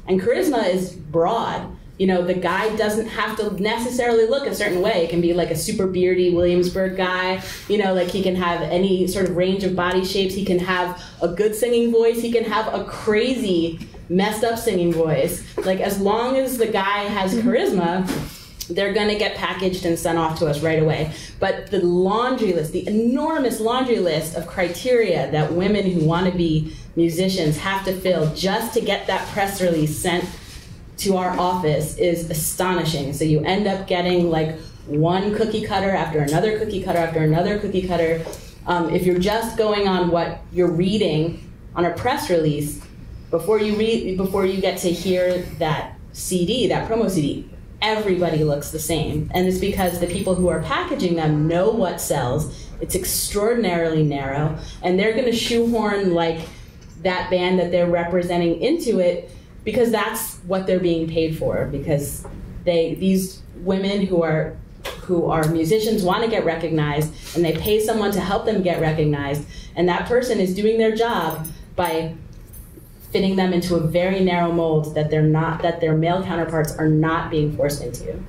and charisma is broad, you know, the guy doesn't have to necessarily look a certain way. It can be like a super beardy Williamsburg guy, you know, like he can have any sort of range of body shapes. He can have a good singing voice. He can have a crazy, messed up singing voice. Like, as long as the guy has charisma, they're going to get packaged and sent off to us right away. But the laundry list, the enormous laundry list of criteria that women who want to be musicians have to fill just to get that press release sent to our office is astonishing. So you end up getting like one cookie cutter after another cookie cutter after another cookie cutter. If you're just going on what you're reading on a press release, before you get to hear that CD, that promo CD, everybody looks the same. And it's because the people who are packaging them know what sells. It's extraordinarily narrow, and they're going to shoehorn like that band that they're representing into it, because that's what they're being paid for. Because these women who are musicians want to get recognized, and they pay someone to help them get recognized, and that person is doing their job by fitting them into a very narrow mold that their male counterparts are not being forced into.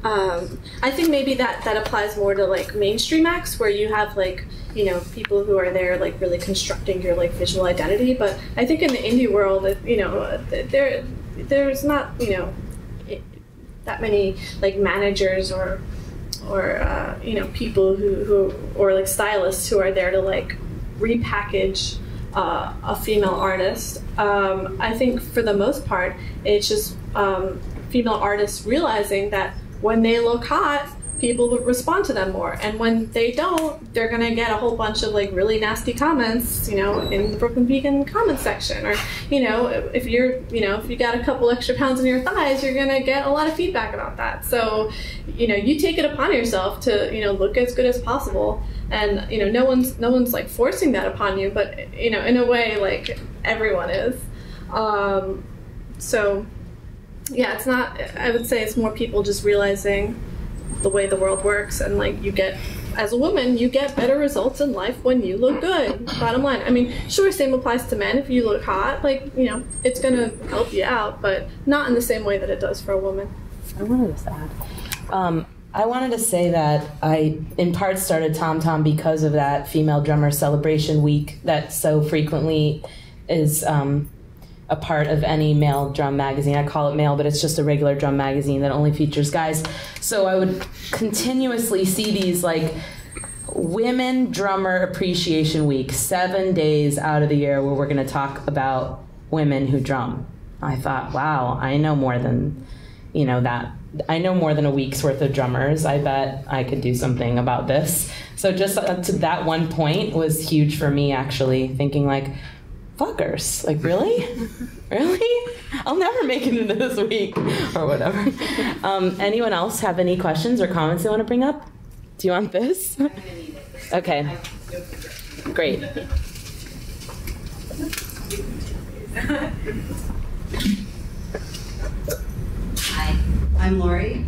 I think maybe that applies more to like mainstream acts, where you have like, you know, people who are there like really constructing your like visual identity. But I think in the indie world, you know, there's not, you know, that many like managers or you know, people who or like stylists who are there to like repackage a female artist. I think for the most part, it's just female artists realizing that when they look hot, people would respond to them more, and when they don't, they're gonna get a whole bunch of like really nasty comments, you know, in the Brooklyn Vegan comment section, or you know, if you got a couple extra pounds in your thighs, you're gonna get a lot of feedback about that. So, you know, you take it upon yourself to, you know, look as good as possible, and you know, no one's like forcing that upon you, but you know, in a way, like everyone is. So yeah, it's not, I would say it's more people just realizing the way the world works, and like you get, as a woman, you get better results in life when you look good, bottom line. I mean, sure, same applies to men. If you look hot, like, you know, it's gonna help you out, but not in the same way that it does for a woman. I wanted to add, I wanted to say that I, in part, started Tom Tom because of that female drummer celebration week that so frequently is a part of any male drum magazine. I call it male, but it's just a regular drum magazine that only features guys. So I would continuously see these like Women Drummer Appreciation Week, 7 days out of the year where we're going to talk about women who drum. I thought, wow, I know more than, you know, that. I know more than a week's worth of drummers. I bet I could do something about this. So just to that one point was huge for me, actually, thinking like, fuckers, like really? Really? I'll never make it into this week or whatever. Anyone else have any questions or comments they want to bring up? Do you want this? I'm gonna need it. Okay. Great. Hi, I'm Lori.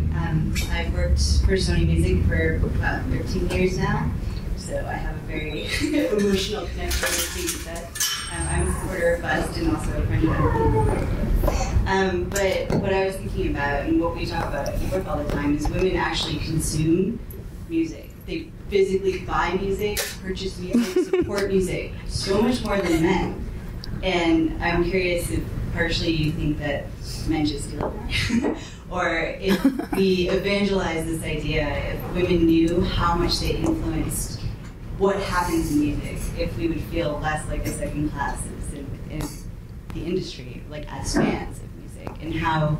I've worked for Sony Music for about 13 years now, so I have a very emotional connection with things that I'm a supporter of Bust and also a friend of but what I was thinking about, and what we talk about at work all the time, is women actually consume music. They physically buy music, purchase music, support music, so much more than men. And I'm curious if partially you think that men just do it, or if we evangelize this idea, if women knew how much they influenced what happens in music, if we would feel less like a second class in the industry, like as fans of music, and how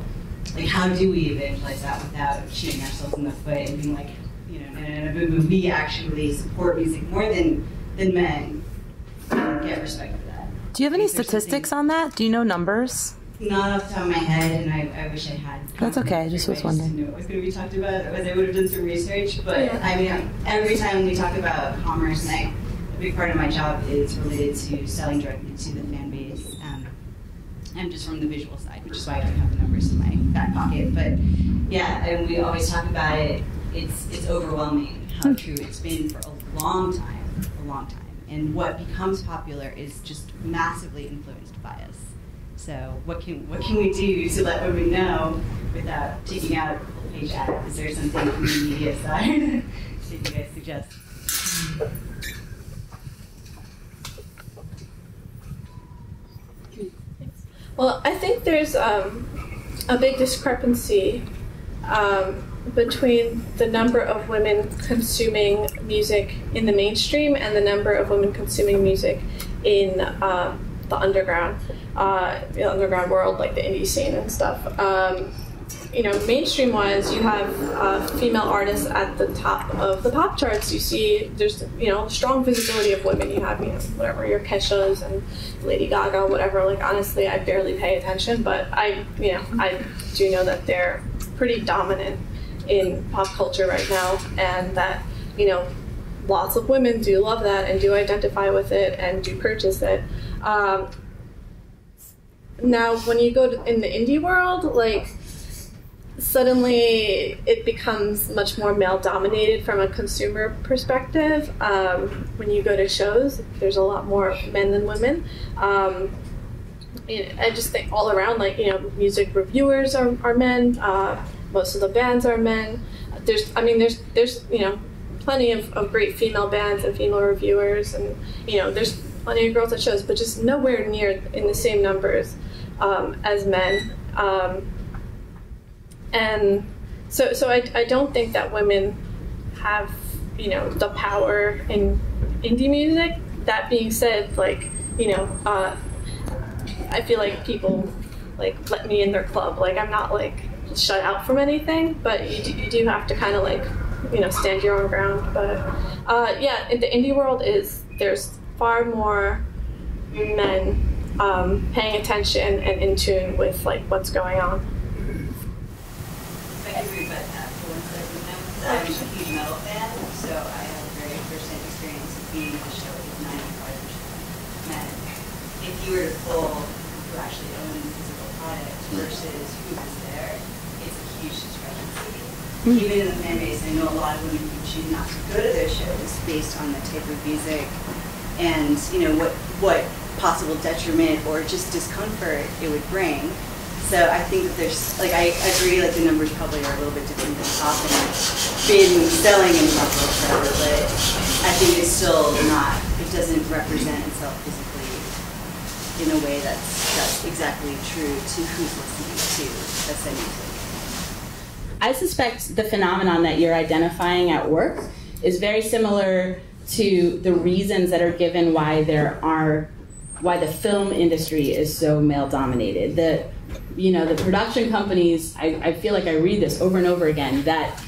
do we evangelize that without shooting ourselves in the foot and being like, you know, no, we actually support music more than men and get respect for that. Do you have any statistics on that? Do you know numbers? Not off the top of my head, and I wish I had. That's okay, I just was wondering. Knew what was going to be talked about, otherwise I would have done some research. But I mean, every time we talk about commerce, and a big part of my job is related to selling directly to the fan base. I'm just from the visual side, which is why I don't have the numbers in my back pocket. But yeah, and we always talk about it. It's overwhelming how true it's been for a long time. And what becomes popular is just massively influenced by us. So what can we do to let women know without taking out a full-page ad? Is there something from the media side that you guys suggest? Well, I think there's a big discrepancy between the number of women consuming music in the mainstream and the number of women consuming music in the underground world, like the indie scene and stuff. Mainstream-wise, you have female artists at the top of the pop charts. You see, there's strong visibility of women. You have whatever your Keshas and Lady Gaga, whatever. Like honestly, I barely pay attention, but I do know that they're pretty dominant in pop culture right now, and that lots of women do love that and do identify with it and do purchase it. Now, when you go in the indie world, like, suddenly it becomes much more male-dominated from a consumer perspective. When you go to shows, there's a lot more men than women. I just think all around, like, music reviewers are men. Most of the bands are men. There's plenty of great female bands and female reviewers, and there's plenty of girls at shows, but just nowhere near in the same numbers as men. And so I don't think that women have the power in indie music. That being said, like I feel like people like let me in their club. Like I'm not like shut out from anything, but you do have to kind of like stand your own ground. But in the indie world there's far more men paying attention and in tune with like what's going on. I agree with that. For one second, I'm a huge metal fan, so I have a very first-hand experience of being at a show with 95% men. If you were to pull who actually owned the physical product versus who was there, it's a huge discrepancy. Even in the fan base, I know a lot of women who choose not to go to their shows based on the type of music and what possible detriment or just discomfort it would bring. So I think that there's, like, I agree, like, the numbers probably are a little bit different than pop and been selling in pop world forever, but I think it's still not, it doesn't represent itself physically in a way that's exactly true to who's listening to that same music. I suspect the phenomenon that you're identifying at work is very similar to the reasons that are given why the film industry is so male-dominated. The production companies, I feel like I read this over and over again, that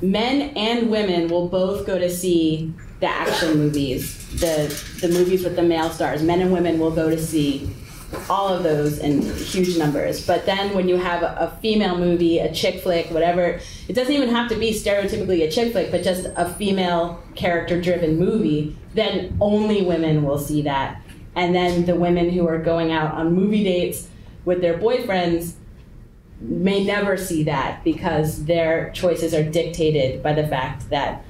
men and women will both go to see the action movies, the movies with the male stars. Men and women will go to see all of those in huge numbers. But then when you have a female movie, a chick flick, whatever, it doesn't even have to be stereotypically a chick flick, but just a female character-driven movie, then only women will see that. And then the women who are going out on movie dates with their boyfriends may never see that because their choices are dictated by the fact that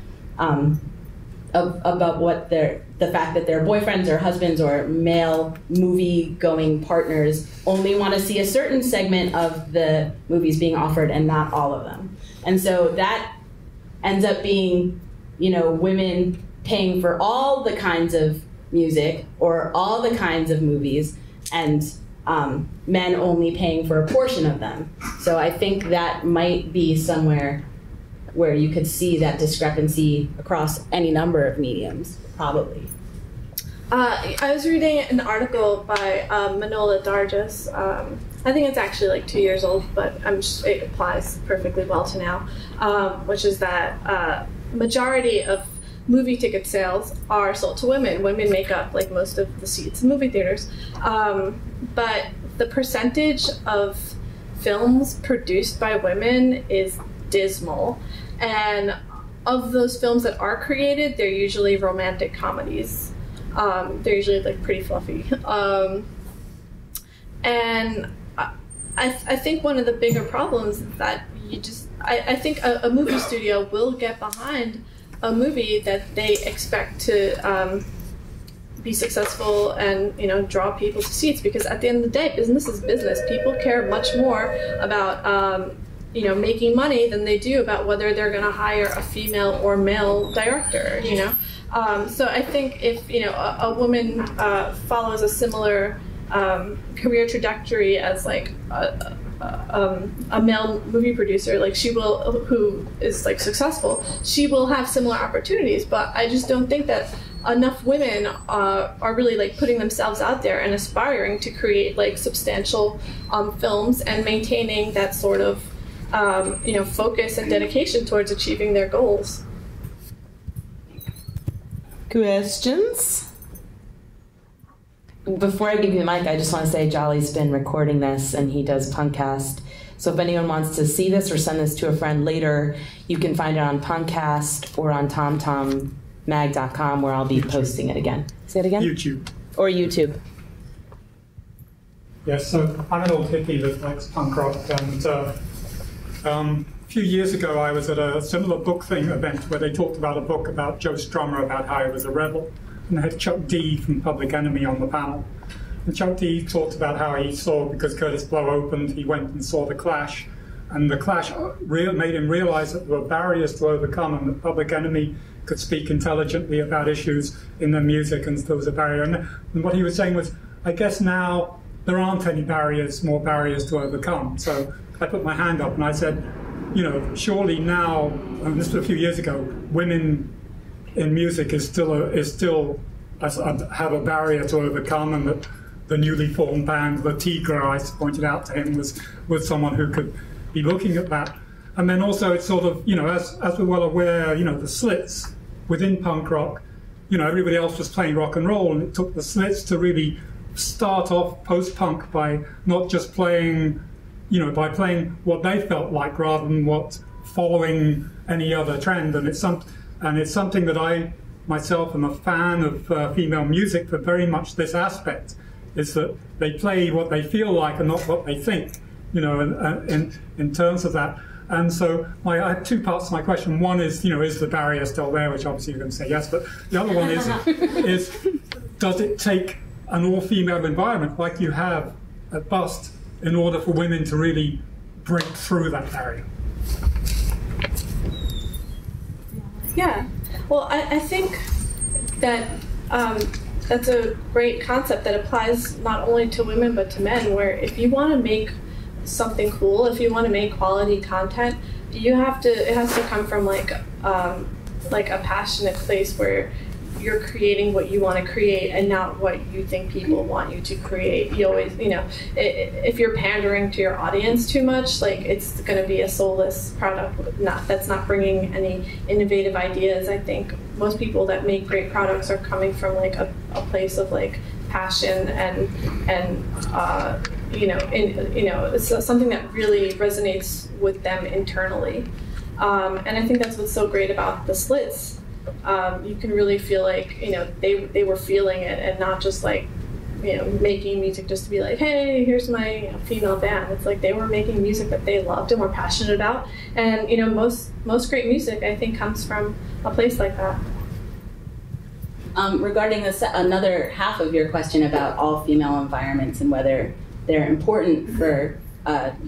the fact that their boyfriends or husbands or male movie-going partners only want to see a certain segment of the movies being offered and not all of them. And so that ends up being, women paying for all the kinds of music or all the kinds of movies, and men only paying for a portion of them. So I think that might be somewhere where you could see that discrepancy across any number of mediums, probably. I was reading an article by Manola Dargis. I think it's actually like 2 years old, but it applies perfectly well to now, which is that majority of movie ticket sales are sold to women. Women make up like most of the seats in movie theaters. But the percentage of films produced by women is dismal. And of those films that are created, they're usually romantic comedies. They're usually like pretty fluffy. And I think one of the bigger problems is that I think a movie studio will get behind a movie that they expect to be successful and draw people to seats, because at the end of the day, business is business. People care much more about making money than they do about whether they're going to hire a female or male director. So I think if a woman follows a similar career trajectory as like a male movie producer, like who is like successful, she will have similar opportunities. But I just don't think that enough women are really like putting themselves out there and aspiring to create like substantial films and maintaining that sort of focus and dedication towards achieving their goals. Questions? Before I give you the mic, I just want to say Jolly's been recording this, and he does Punkcast. So if anyone wants to see this or send this to a friend later, you can find it on Punkcast or on TomTomMag.com, where I'll be posting it again. Say it again? YouTube. Or YouTube. Yes, so I'm an old hippie that likes punk rock, and a few years ago I was at a similar book thing event where they talked about a book about Joe Strummer, about how he was a rebel. And they had Chuck D from Public Enemy on the panel. And Chuck D talked about how he saw, because Curtis Blow opened, he went and saw The Clash. And The Clash made him realize that there were barriers to overcome, and that Public Enemy could speak intelligently about issues in their music, and there was a barrier. And what he was saying was, I guess now there aren't any more barriers to overcome. So I put my hand up and I said, surely now, and this was a few years ago, women in music have a barrier to overcome, and that the newly formed band, the Tigra, I pointed out to him, was someone who could be looking at that. And then also it's sort of, as we're well aware, the Slits within punk rock, everybody else was playing rock and roll, and it took the Slits to really start off post-punk by not just playing, by playing what they felt like rather than following any other trend. And it's something that I myself am a fan of female music for very much this aspect, is that they play what they feel like and not what they think, in terms of that. And so I have two parts to my question. One is, is the barrier still there, which obviously you're going to say yes, but the other one is does it take an all-female environment like you have at Bust in order for women to really break through that barrier? Yeah, well, I think that that's a great concept that applies not only to women but to men, where if you want to make something cool, if you want to make quality content, it has to come from like a passionate place where you're creating what you want to create and not what you think people want you to create. You always, if you're pandering to your audience too much, like it's going to be a soulless product that's not bringing any innovative ideas. I think most people that make great products are coming from like a place of like passion and it's something that really resonates with them internally. And I think that's what's so great about the Slits. You can really feel like they were feeling it and not just like making music just to be like, hey, here's my female band. It's like they were making music that they loved and were passionate about. And most great music, I think, comes from a place like that. Regarding another half of your question about all female environments and whether they're important for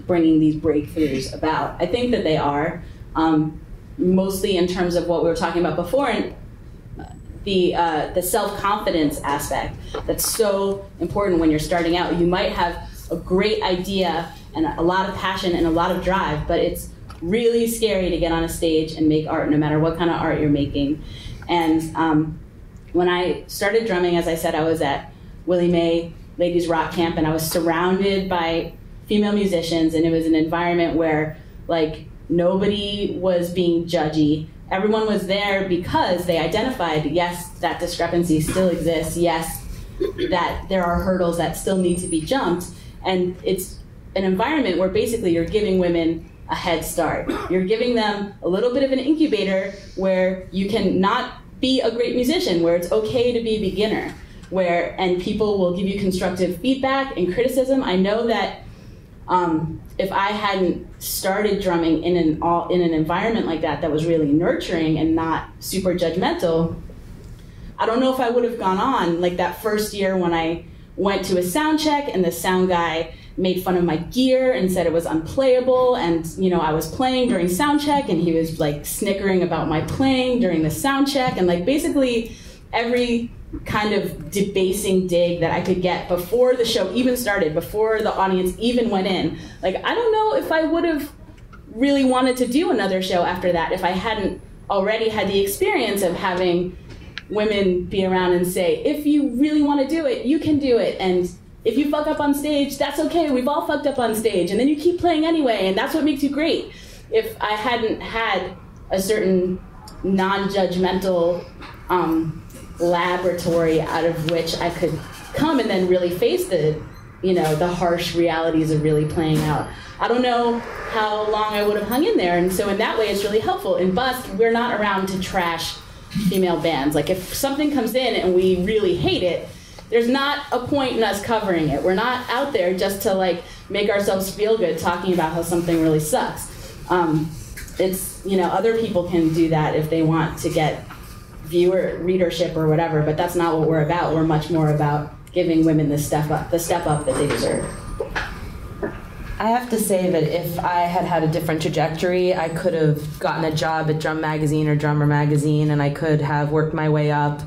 bringing these breakthroughs about, I think that they are. Mostly in terms of what we were talking about before, and the self-confidence aspect that's so important when you're starting out. You might have a great idea and a lot of passion and a lot of drive, but it's really scary to get on a stage and make art, no matter what kind of art you're making. And when I started drumming, as I said, I was at Willie Mae Ladies Rock Camp, and I was surrounded by female musicians, and it was an environment where like nobody was being judgy. Everyone was there because they identified, yes, that discrepancy still exists, yes, that there are hurdles that still need to be jumped, and it's an environment where basically you're giving women a head start. You're giving them a little bit of an incubator where you can not be a great musician, where it's okay to be a beginner, and people will give you constructive feedback and criticism. I know that if I hadn't started drumming in an environment like that was really nurturing and not super judgmental, I don't know if I would have gone on, like that first year when I went to a sound check and the sound guy made fun of my gear and said it was unplayable, and I was playing during sound check and he was like snickering about my playing during the sound check, and like basically every kind of debasing dig that I could get before the show even started, before the audience even went in. Like, I don't know if I would have really wanted to do another show after that if I hadn't already had the experience of having women be around and say, if you really want to do it, you can do it, and if you fuck up on stage, that's okay, we've all fucked up on stage, and then you keep playing anyway, and that's what makes you great. If I hadn't had a certain non-judgmental laboratory out of which I could come and then really face the harsh realities of really playing out, I don't know how long I would have hung in there. And so in that way, it's really helpful. In Busk, we're not around to trash female bands. Like, if something comes in and we really hate it, there's not a point in us covering it. We're not out there just to like make ourselves feel good talking about how something really sucks. It's, other people can do that if they want to get readership or whatever, but that's not what we're about. We're much more about giving women the step up that they deserve. I have to say that if I had had a different trajectory, I could have gotten a job at Drum Magazine or Drummer Magazine, and I could have worked my way up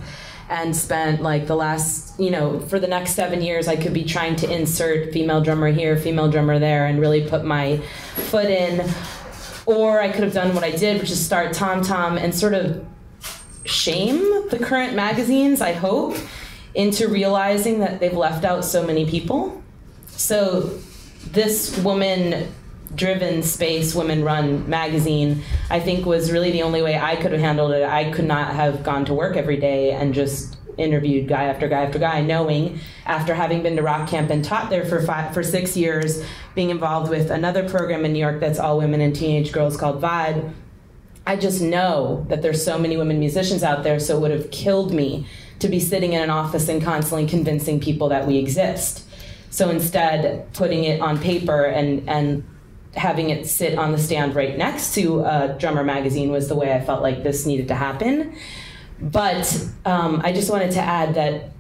and spent like the last, for the next 7 years, I could be trying to insert female drummer here, female drummer there, and really put my foot in. Or I could have done what I did, which is start TomTom and sort of shame the current magazines, I hope, into realizing that they've left out so many people. So this woman-driven space, women-run magazine, I think was really the only way I could have handled it. I could not have gone to work every day and just interviewed guy after guy after guy, knowing, after having been to Rock Camp and taught there for 6 years, being involved with another program in New York that's all women and teenage girls called Vibe, I just know that there's so many women musicians out there, so it would have killed me to be sitting in an office and constantly convincing people that we exist. So instead, putting it on paper and having it sit on the stand right next to Drummer Magazine was the way I felt like this needed to happen. But I just wanted to add that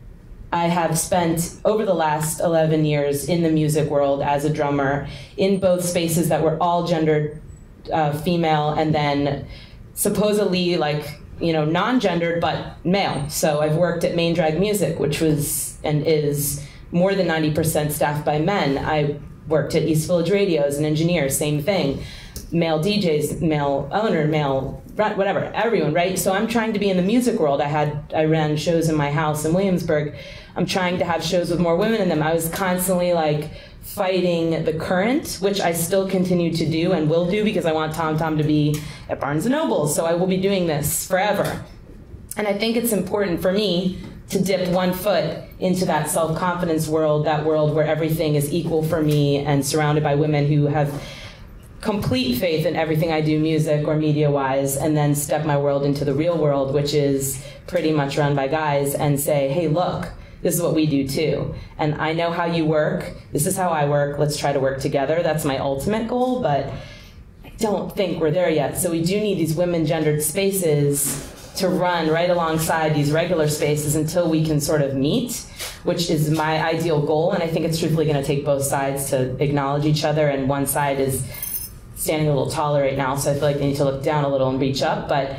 I have spent over the last 11 years in the music world as a drummer in both spaces that were all gendered female, and then supposedly non-gendered but male. So I've worked at Main Drag Music, which was and is more than 90% staffed by men. I worked at East Village Radio as an engineer, same thing. Male DJs, male owner, male whatever, everyone, right? So I'm trying to be in the music world. I ran shows in my house in Williamsburg. I'm trying to have shows with more women in them. I was constantly fighting the current, which I still continue to do and will do because I want TomTom to be at Barnes & Noble, so I will be doing this forever. And I think it's important for me to dip one foot into that self-confidence world, that world where everything is equal for me and surrounded by women who have complete faith in everything I do music or media-wise, and then step my world into the real world, which is pretty much run by guys, and say, hey, look, this is what we do too. And I know how you work. This is how I work. Let's try to work together. That's my ultimate goal, but I don't think we're there yet. So we do need these women-gendered spaces to run right alongside these regular spaces until we can sort of meet, which is my ideal goal. And I think it's truthfully going to take both sides to acknowledge each other. And one side is standing a little taller right now, so I feel like they need to look down a little and reach up. But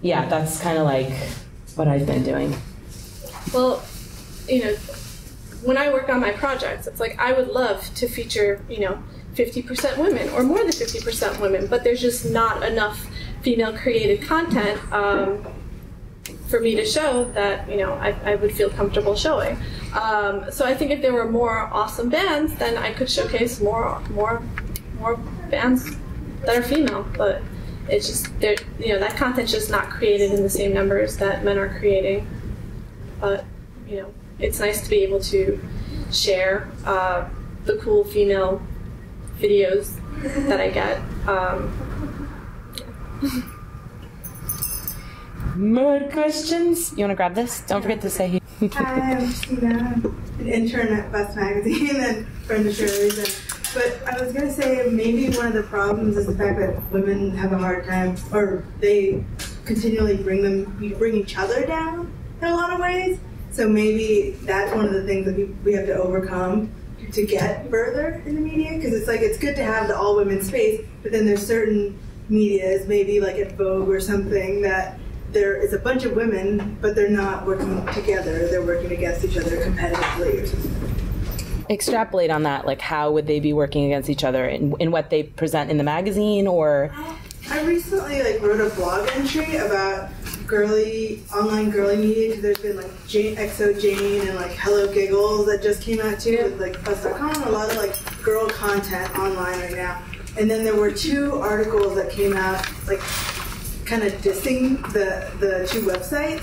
yeah, that's kind of what I've been doing. Well, when I work on my projects, it's I would love to feature, 50% women or more than 50% women, but there's just not enough female created content for me to show that, I would feel comfortable showing. So I think if there were more awesome bands, then I could showcase more bands that are female, but it's just, that content's just not created in the same numbers that men are creating. But, it's nice to be able to share the cool female videos that I get. More questions? You want to grab this? Don't forget to say Hi, I'm Christina, an intern at Busk Magazine and friend of Shirley's. But I was going to say maybe one of the problems is the fact that women have a hard time, or they continually bring each other down. in a lot of ways. So maybe that's one of the things that we have to overcome to get further in the media, because it's like it's good to have the all women space, but then there's certain medias, maybe like at Vogue or something, that there is a bunch of women, but they're not working together. They're working against each other competitively or something. Extrapolate on that. Like, how would they be working against each other in what they present in the magazine, or? I recently wrote a blog entry about online girly media, because there's been XO Jane and Hello Giggles that just came out too, with Plus.com, a lot of girl content online right now. And then there were 2 articles that came out kind of dissing the 2 websites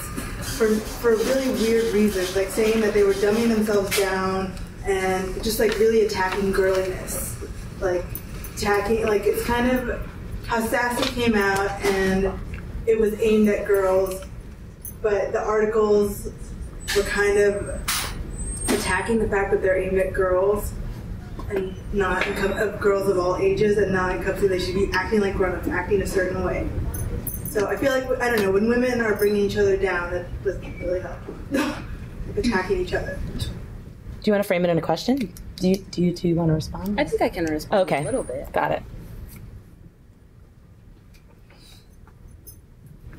for really weird reasons, saying that they were dumbing themselves down and just really attacking girliness, it's kind of how Sassy came out and it was aimed at girls, but the articles were kind of attacking the fact that they're aimed at girls and not girls of all ages, and not encompassing they should be acting like grown-ups, acting a certain way. So I feel I don't know, when women are bringing each other down, that doesn't really help. Attacking each other. Do you want to frame it in a question? Do you want to respond? I think I can respond a little bit. Got it.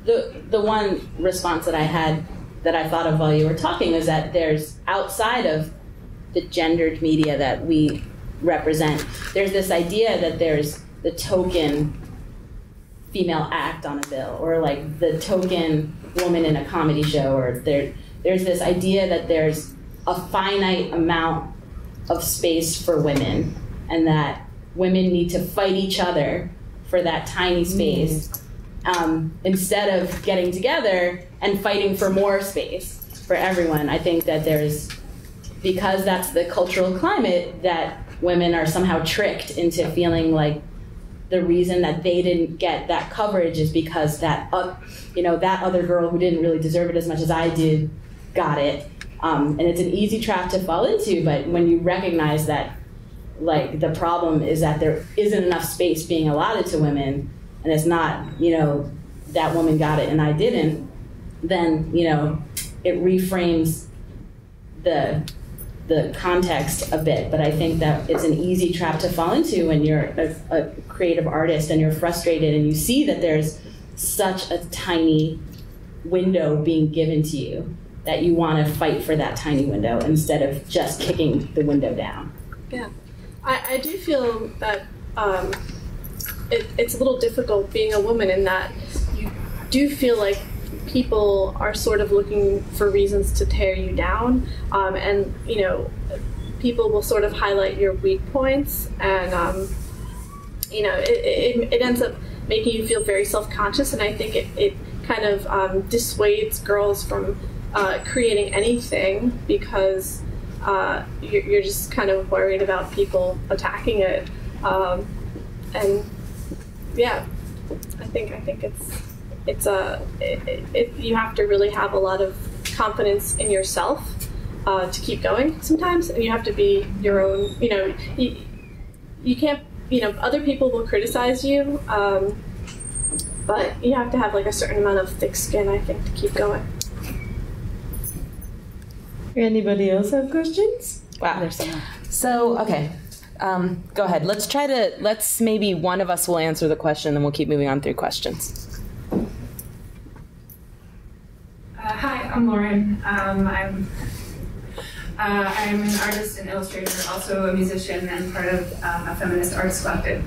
The one response that I had that I thought of while you were talking was that there's, outside of the gendered media that we represent, there's this idea that there's the token female act on a bill, or the token woman in a comedy show, or there's this idea that there's a finite amount of space for women, and that women need to fight each other for that tiny space. Instead of getting together and fighting for more space for everyone. I think that because that's the cultural climate, that women are somehow tricked into feeling like the reason that they didn't get that coverage is because that other girl who didn't really deserve it as much as I did got it. And it's an easy trap to fall into, but when you recognize that the problem is that there isn't enough space being allotted to women, and it's not, that woman got it and I didn't, then, it reframes the context a bit. But I think that it's an easy trap to fall into when you're a creative artist and you're frustrated and you see that there's such a tiny window being given to you that you want to fight for that tiny window instead of just kicking the window down. Yeah. I do feel that it's a little difficult being a woman in that you do feel like people are sort of looking for reasons to tear you down, and people will sort of highlight your weak points, and it ends up making you feel very self-conscious, and I think it kind of dissuades girls from creating anything because you're just kind of worried about people attacking it, and yeah, I think you have to really have a lot of confidence in yourself to keep going sometimes, and you have to be your own. You can't. Other people will criticize you, but you have to have a certain amount of thick skin, I think, to keep going. Anybody else have questions? Wow. So, okay. Go ahead. Let's maybe one of us will answer the question, then we'll keep moving on through questions. Hi, I'm Lauren. I'm an artist and illustrator, also a musician and part of a feminist arts collective.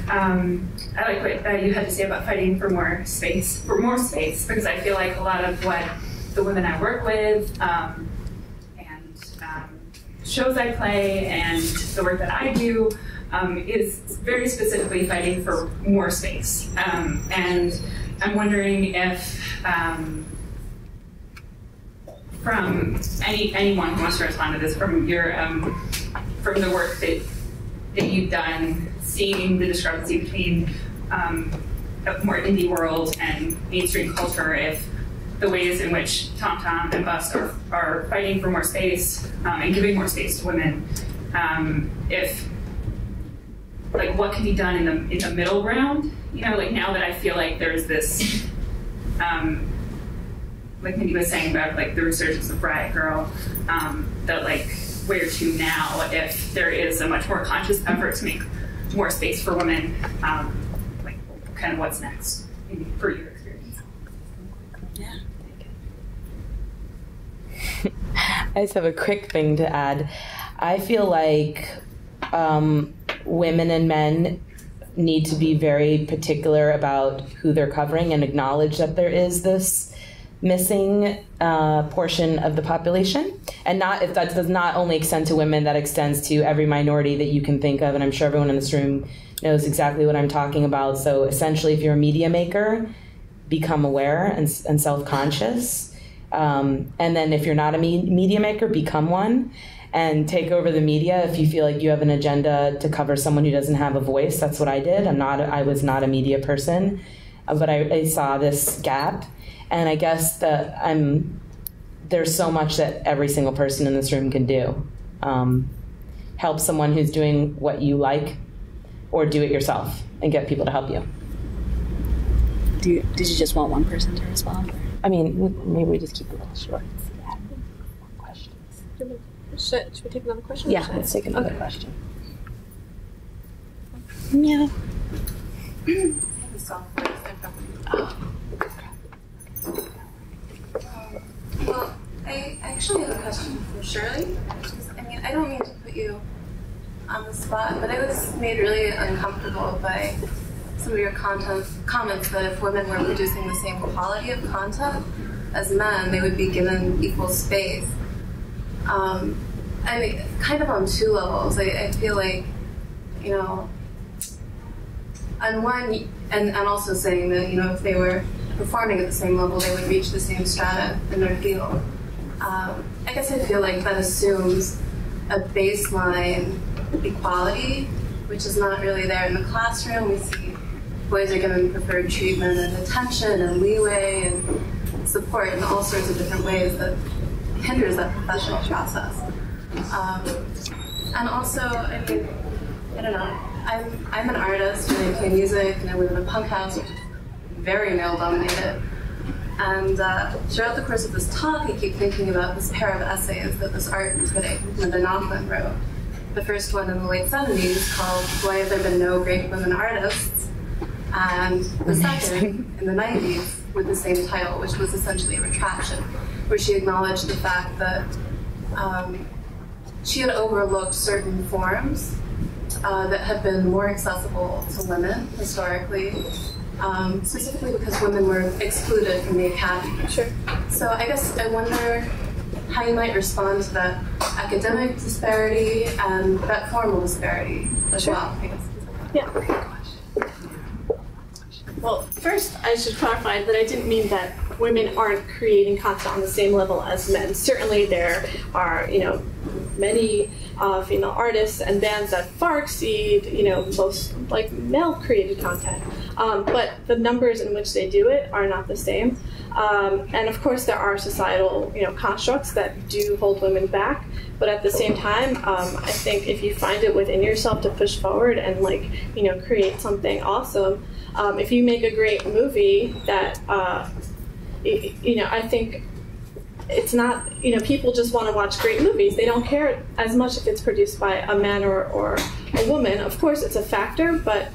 I like what you had to say about fighting for more space, because I feel like a lot of what the women I work with and shows I play and the work that I do is very specifically fighting for more space. And I'm wondering if from anyone who wants to respond to this, from your from the work that you've done, seeing the discrepancy between a more indie world and mainstream culture, if the ways in which Tom Tom and Bust are fighting for more space and giving more space to women, if what can be done in the middle ground, now that I feel like there's this like Mindy was saying about like the resurgence of Riot Girl, that like where to now if there is a much more conscious effort to make more space for women, like kind of what's next for your experience? Yeah. I just have a quick thing to add. I feel like women and men need to be very particular about who they're covering and acknowledge that there is this missing portion of the population. And not, if that does not only extend to women, that extends to every minority that you can think of. And I'm sure everyone in this room knows exactly what I'm talking about. So essentially, if you're a media maker, become aware and self-conscious. And then if you're not a media maker, become one and take over the media if you feel like you have an agenda to cover someone who doesn't have a voice. That's what I did. I was not a media person, but I saw this gap. And I guess that there's so much that every single person in this room can do. Help someone who's doing what you like, or do it yourself and get people to help you. Did you just want one person to respond? I mean, maybe we just keep it a little short. Questions. Should we take another question? Yeah, let's take another question. Yeah. Well, I actually have a question for Shirley. I mean, I don't mean to put you on the spot, but I was made really uncomfortable by some of your comments that if women were producing the same quality of content as men, they would be given equal space. I mean, kind of on two levels. I feel like, you know, on one, and also saying that, you know, if they were performing at the same level, they would reach the same strata in their field. I guess I feel like that assumes a baseline equality, which is not really there in the classroom. We see boys are given preferred treatment and attention and leeway and support in all sorts of different ways that hinders that professional process. And also, I mean, I don't know, I'm an artist and I play music and I live in a punk house, which is very male-dominated. And throughout the course of this talk, I keep thinking about this pair of essays that this art critic, Linda Knopfler, wrote. The first one in the late 70s called Why Have There Been No Great Women Artists? And the second in the 90s with the same title, which was essentially a retraction, where she acknowledged the fact that she had overlooked certain forms that had been more accessible to women historically, specifically because women were excluded from the academy. Sure. So I guess I wonder how you might respond to that academic disparity and that formal disparity as well, I guess. Yeah. Well, first, I should clarify that I didn't mean that women aren't creating content on the same level as men. Certainly there are, you know, many female artists and bands that far exceed, you know, most like male-created content. But the numbers in which they do it are not the same. And of course, there are societal, you know, constructs that do hold women back. But at the same time, I think if you find it within yourself to push forward and, like, you know, create something awesome, if you make a great movie that, you know, I think it's not, you know, people just want to watch great movies. They don't care as much if it's produced by a man or a woman. Of course, it's a factor, but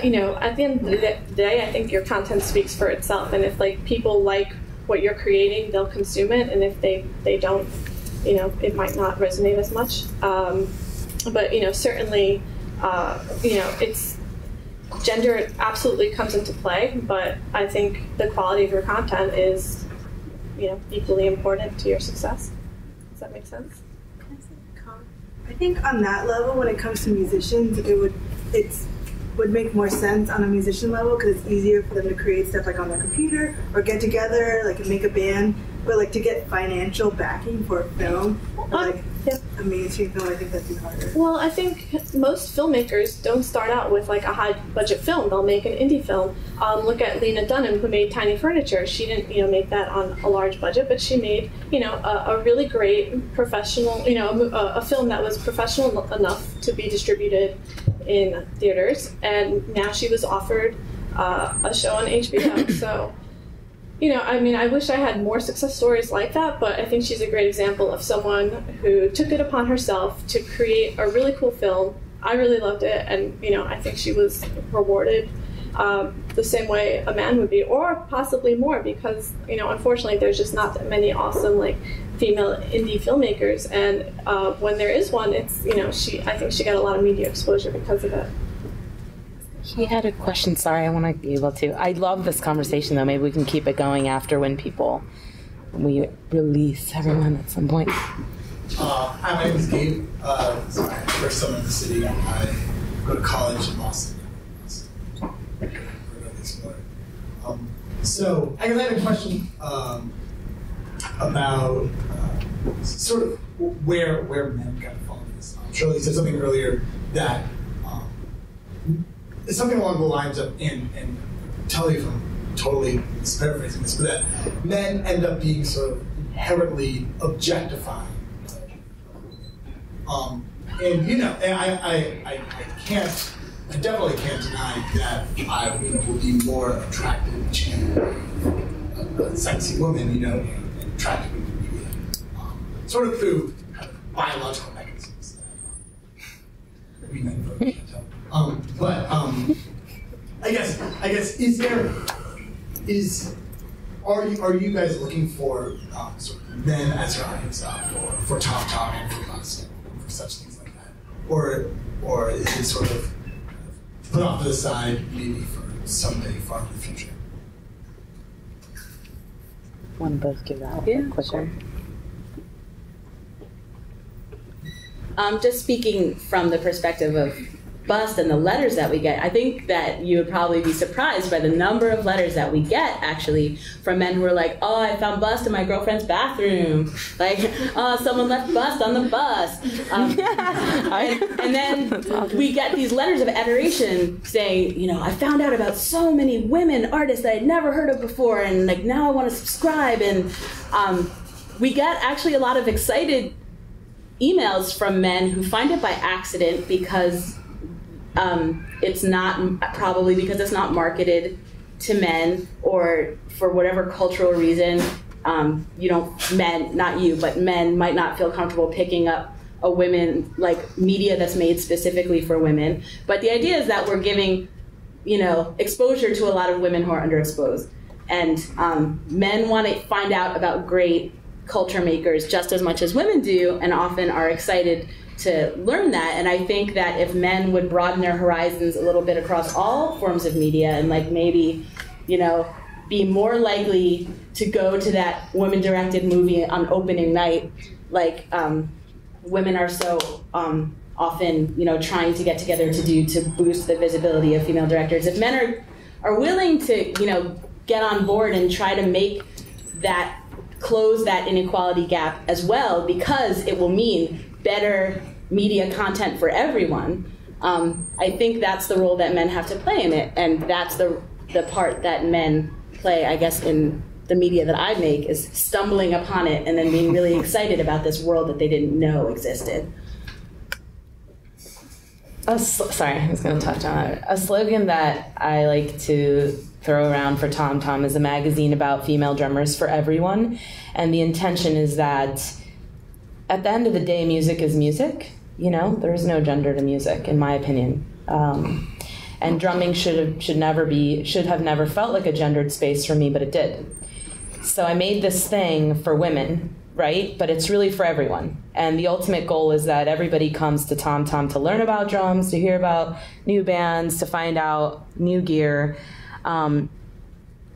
you know, at the end of the day, I think your content speaks for itself. And if, like, people like what you're creating, they'll consume it. And if they don't, you know, it might not resonate as much. But, you know, certainly, you know, it's gender absolutely comes into play. But I think the quality of your content is, you know, equally important to your success. Does that make sense? I think on that level, when it comes to musicians, it would make more sense on a musician level because it's easier for them to create stuff like on their computer or get together, like make a band. But like to get financial backing for a film, like a mainstream film, I think that'd be harder. Well, I think most filmmakers don't start out with like a high budget film. They'll make an indie film. Look at Lena Dunham, who made Tiny Furniture. She didn't, you know, make that on a large budget, but she made, you know, a really great professional, you know, a film that was professional enough to be distributed in theaters. And now she was offered a show on HBO. So I mean, I wish I had more success stories like that, but I think she's a great example of someone who took it upon herself to create a really cool film. I really loved it, and, I think she was rewarded the same way a man would be, or possibly more, because, unfortunately, there's just not that many awesome, female indie filmmakers, and when there is one, it's, I think she got a lot of media exposure because of it. He had a question. Sorry, I want to be able to. I love this conversation, though. Maybe we can keep it going after when we release everyone at some point. Hi, my name is Gabe. First time in the city. I go to college in Boston. So I guess I have a question about sort of where men kind of fall in this. Shirley said something earlier that it's something along the lines of, and tell you if I'm totally paraphrasing this, but that men end up being sort of inherently objectified. And I definitely can't deny that I would be more attracted to a sexy woman, and attracted to media, sort of through kind of biological mechanisms that we men folks can't tell. I guess are you guys looking for sort of men as your audience for Tom Tom and for us for such things like that, or is it sort of put off to the side maybe for someday far in the future? Want to both give that quicker? Just speaking from the perspective of Bust and the letters that we get, I think that you would probably be surprised by the number of letters that we get actually from men who are like, oh, I found Bust in my girlfriend's bathroom. Oh, someone left Bust on the bus. And then we get these letters of adoration saying, I found out about so many women artists that I'd never heard of before, and now I want to subscribe. And we get actually a lot of excited emails from men who find it by accident because it's not, probably because it's not marketed to men, or for whatever cultural reason, men, not you, but men might not feel comfortable picking up a women, media that's made specifically for women. But the idea is that we're giving, exposure to a lot of women who are underexposed. And men want to find out about great culture makers just as much as women do, and often are excited to learn that. And I think that if men would broaden their horizons a little bit across all forms of media, and maybe, be more likely to go to that women-directed movie on opening night, women are so often, trying to get together to boost the visibility of female directors. If men are willing to, get on board and try to close that inequality gap as well, because it will mean better media content for everyone, I think that's the role that men have to play in it, and that's the part that men play, I guess, in the media that I make, is stumbling upon it and then being really excited about this world that they didn't know existed. Sorry, I was going to touch on it. A slogan that I like to throw around for Tom Tom is a magazine about female drummers for everyone, and the intention is that at the end of the day, music is music. There is no gender to music, in my opinion. And drumming should have never felt like a gendered space for me, but it did. So I made this thing for women, right? But it's really for everyone. And the ultimate goal is that everybody comes to Tom Tom to learn about drums, to hear about new bands, to find out new gear.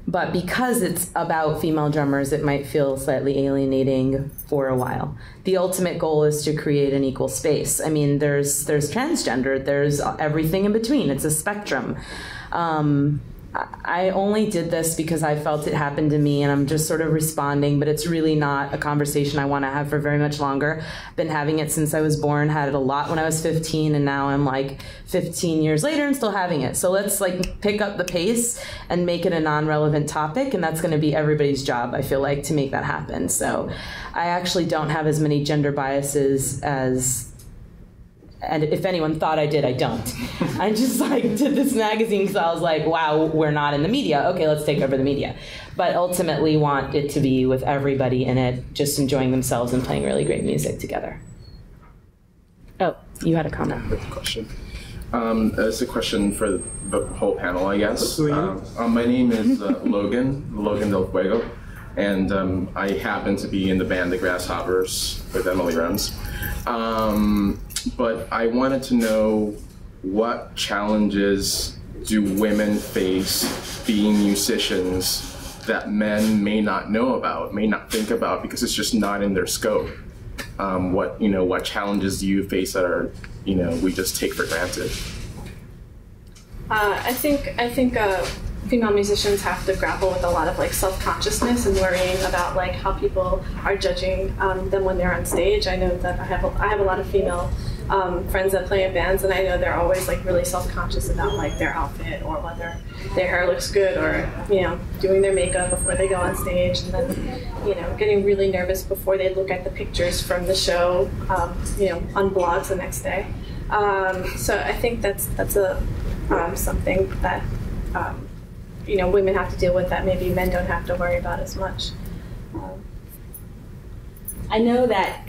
But because it's about female drummers, it might feel slightly alienating for a while. The ultimate goal is to create an equal space. I mean, there's transgender, there's everything in between. It's a spectrum. I only did this because I felt it happened to me, and I'm just sort of responding, but it's really not a conversation I want to have for very much longer. I've been having it since I was born, had it a lot when I was 15, and now I'm 15 years later and still having it. So let's pick up the pace and make it a non-relevant topic, and that's going to be everybody's job, I feel like, to make that happen. So I actually don't have as many gender biases as and if anyone thought I did, I don't. I just like did this magazine because I was like, wow, we're not in the media. Okay, let's take over the media. But ultimately want it to be with everybody in it, just enjoying themselves and playing really great music together. Oh, you had a comment. That's a question. It's a question for the whole panel, I guess. My name is Logan Del Fuego, and I happen to be in the band The Grasshoppers with Emily Rems. But I wanted to know, what challenges do women face being musicians that men may not know about, may not think about, because it's just not in their scope? What challenges do you face that are, we just take for granted? I think female musicians have to grapple with a lot of like self-consciousness and worrying about like how people are judging them when they're on stage. I know that I have a lot of female friends that play in bands, and I know they're always like really self-conscious about like their outfit or whether their hair looks good, or doing their makeup before they go on stage, and then getting really nervous before they look at the pictures from the show on blogs the next day. So I think that's something that women have to deal with that maybe men don't have to worry about as much. I know that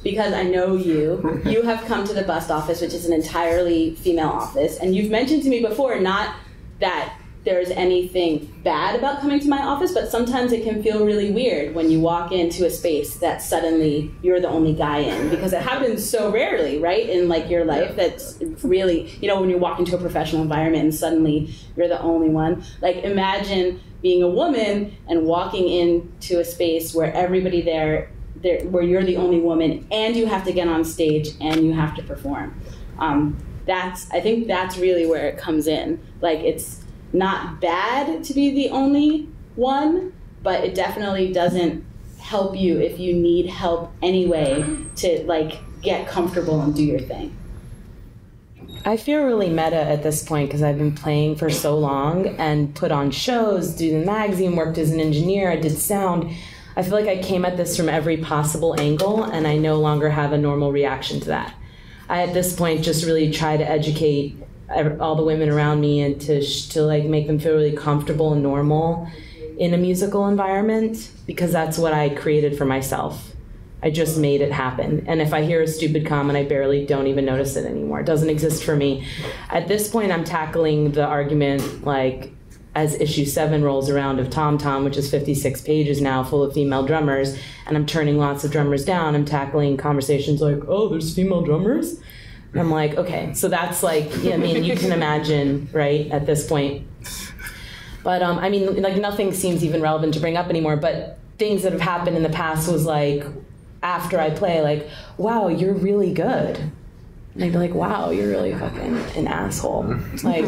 because I know you have come to the Bust office, which is an entirely female office, and you've mentioned to me before, not that there's anything bad about coming to my office, but sometimes it can feel really weird when you walk into a space that suddenly you're the only guy in, because it happens so rarely, right, in like your life. That's really, when you walk into a professional environment and suddenly you're the only one. Like, imagine being a woman and walking into a space where everybody there where you're the only woman, and you have to get on stage and you have to perform. I think that's really where it comes in. Like, it's not bad to be the only one, but it definitely doesn't help you if you need help anyway to like get comfortable and do your thing. I feel really meta at this point because I've been playing for so long and put on shows, did the magazine, worked as an engineer, I did sound. I feel like I came at this from every possible angle, and I no longer have a normal reaction to that. I, at this point, just really try to educate all the women around me and to like make them feel really comfortable and normal in a musical environment, because that's what I created for myself. I just made it happen. And if I hear a stupid comment, I don't even notice it anymore. It doesn't exist for me. At this point, I'm tackling the argument like as issue 7 rolls around of Tom Tom, which is 56 pages now, full of female drummers, and I'm turning lots of drummers down. I'm tackling conversations like, oh, there's female drummers? And I'm like, okay, so that's like, you can imagine, right, at this point. But like nothing seems even relevant to bring up anymore, but things that have happened in the past was like, after I play, like, wow, you're really good. And I'd be like, wow, you're really fucking an asshole. Like,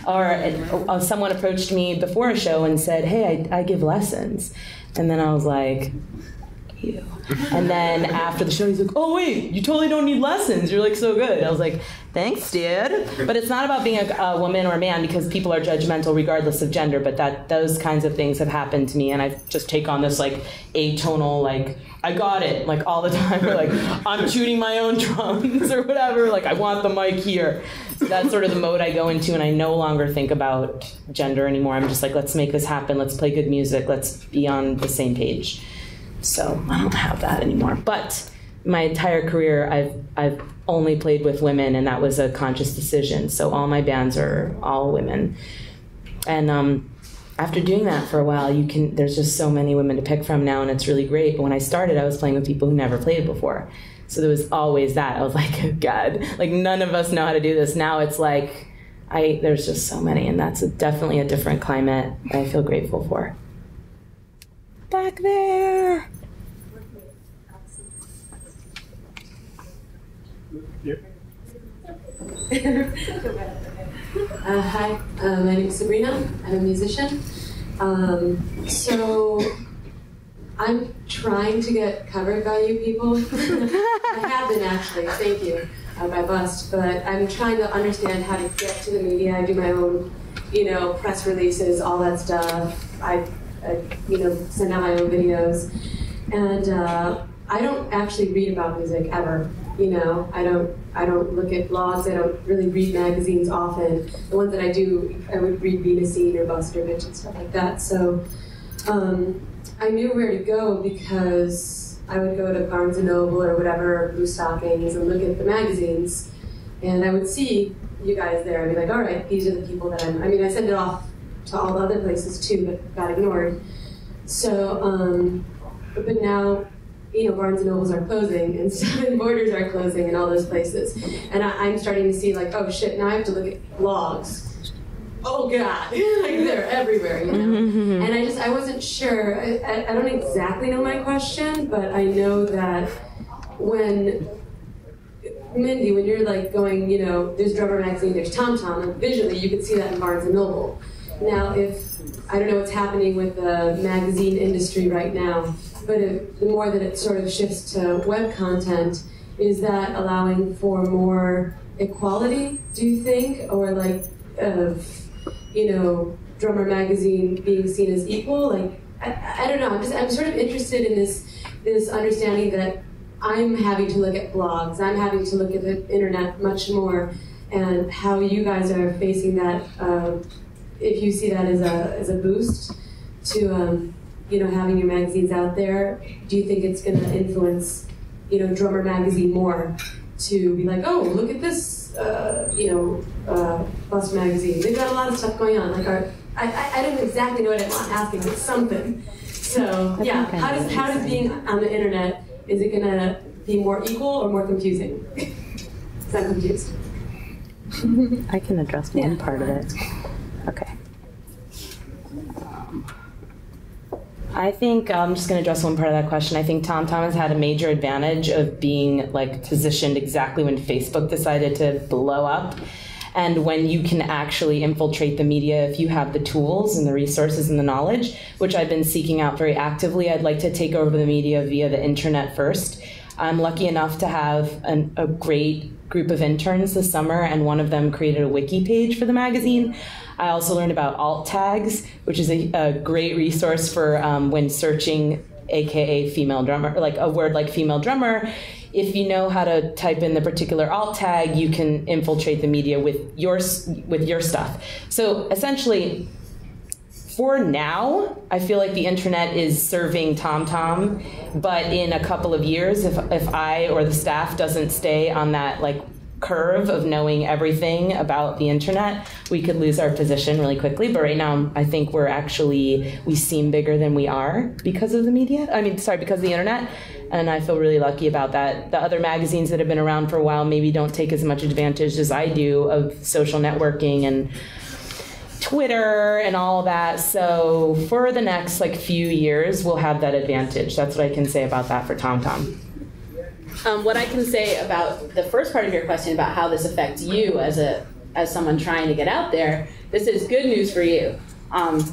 or someone approached me before a show and said, hey, I give lessons. And then I was like, you. And then after the show, he's like, oh, wait, you totally don't need lessons. You're like so good. I was like, thanks, dude. But it's not about being a woman or a man, because people are judgmental regardless of gender, but those kinds of things have happened to me, and I just take on this like atonal, like, I got it, like all the time, or like, I'm shooting my own drums or whatever, like I want the mic here. So that's sort of the mode I go into, and I no longer think about gender anymore. I'm just like, let's make this happen, let's play good music, let's be on the same page. So I don't have that anymore. But my entire career, I've only played with women, and that was a conscious decision. So all my bands are all women. And after doing that for a while, there's just so many women to pick from now, and it's really great. But when I started, I was playing with people who never played before. So there was always that. I was like, oh God, like none of us know how to do this. Now it's like, there's just so many, and that's definitely a different climate I feel grateful for. Back there. Hi, my name is Sabrina. I'm a musician. So I'm trying to get covered by you people. I have been actually, thank you, by Bust, but I'm trying to understand how to get to the media. I do my own, press releases, all that stuff. I send out my own videos. And I don't actually read about music ever. You know, I don't look at blogs. I don't really read magazines often. The ones that I do, I would read Venusine or Buster Bitch and stuff like that. So I knew where to go because I would go to Barnes & Noble or whatever, or Blue Stockings, and look at the magazines. And I would see you guys there. I'd be like, all right, these are the people that I mean, I sent it off to all the other places too, but got ignored. So, but now, you know, Barnes & Nobles are closing, and Seven Borders are closing, and all those places. And I'm starting to see, like, oh shit, now I have to look at blogs. Oh God, like they're everywhere, you know? And I wasn't sure. I don't exactly know my question, but I know that when, Mindy, when you're like going, you know, there's Drummer Magazine, there's TomTom, and visually you can see that in Barnes & Noble. Now, I don't know what's happening with the magazine industry right now, but the more that it sort of shifts to web content, is that allowing for more equality, do you think? Or like, you know, Drummer Magazine being seen as equal? Like, I don't know, I'm sort of interested in this understanding that I'm having to look at blogs, I'm having to look at the internet much more, and how you guys are facing that, if you see that as a boost to, you know, having your magazines out there. Do you think it's going to influence, you know, Drummer Magazine more to be like, oh, look at this, you know, Bust Magazine. They've got a lot of stuff going on. Like, I don't exactly know what I'm asking, but something. So yeah, how does being on the internet, is it going to be more equal or more confusing? Because I'm confused. I can address one part of it. Okay. I think I'm just going to address one part of that question. I think TomTom has had a major advantage of being like positioned exactly when Facebook decided to blow up, and when you can actually infiltrate the media if you have the tools and the resources and the knowledge, which I've been seeking out very actively. I'd like to take over the media via the internet first. I'm lucky enough to have a great group of interns this summer, and one of them created a wiki page for the magazine. I also learned about alt tags, which is a great resource for when searching, AKA female drummer, like a word like female drummer. If you know how to type in the particular alt tag, you can infiltrate the media with your stuff. So essentially, for now, I feel like the internet is serving TomTom, but in a couple of years, if I or the staff doesn't stay on that like curve of knowing everything about the internet, we could lose our position really quickly. But right now, I think we seem bigger than we are because of the media. Because of the internet. And I feel really lucky about that. The other magazines that have been around for a while maybe don't take as much advantage as I do of social networking and Twitter and all that. So for the next like few years, we'll have that advantage. That's what I can say about that for TomTom. What I can say about the first part of your question about how this affects you as someone trying to get out there, this is good news for you,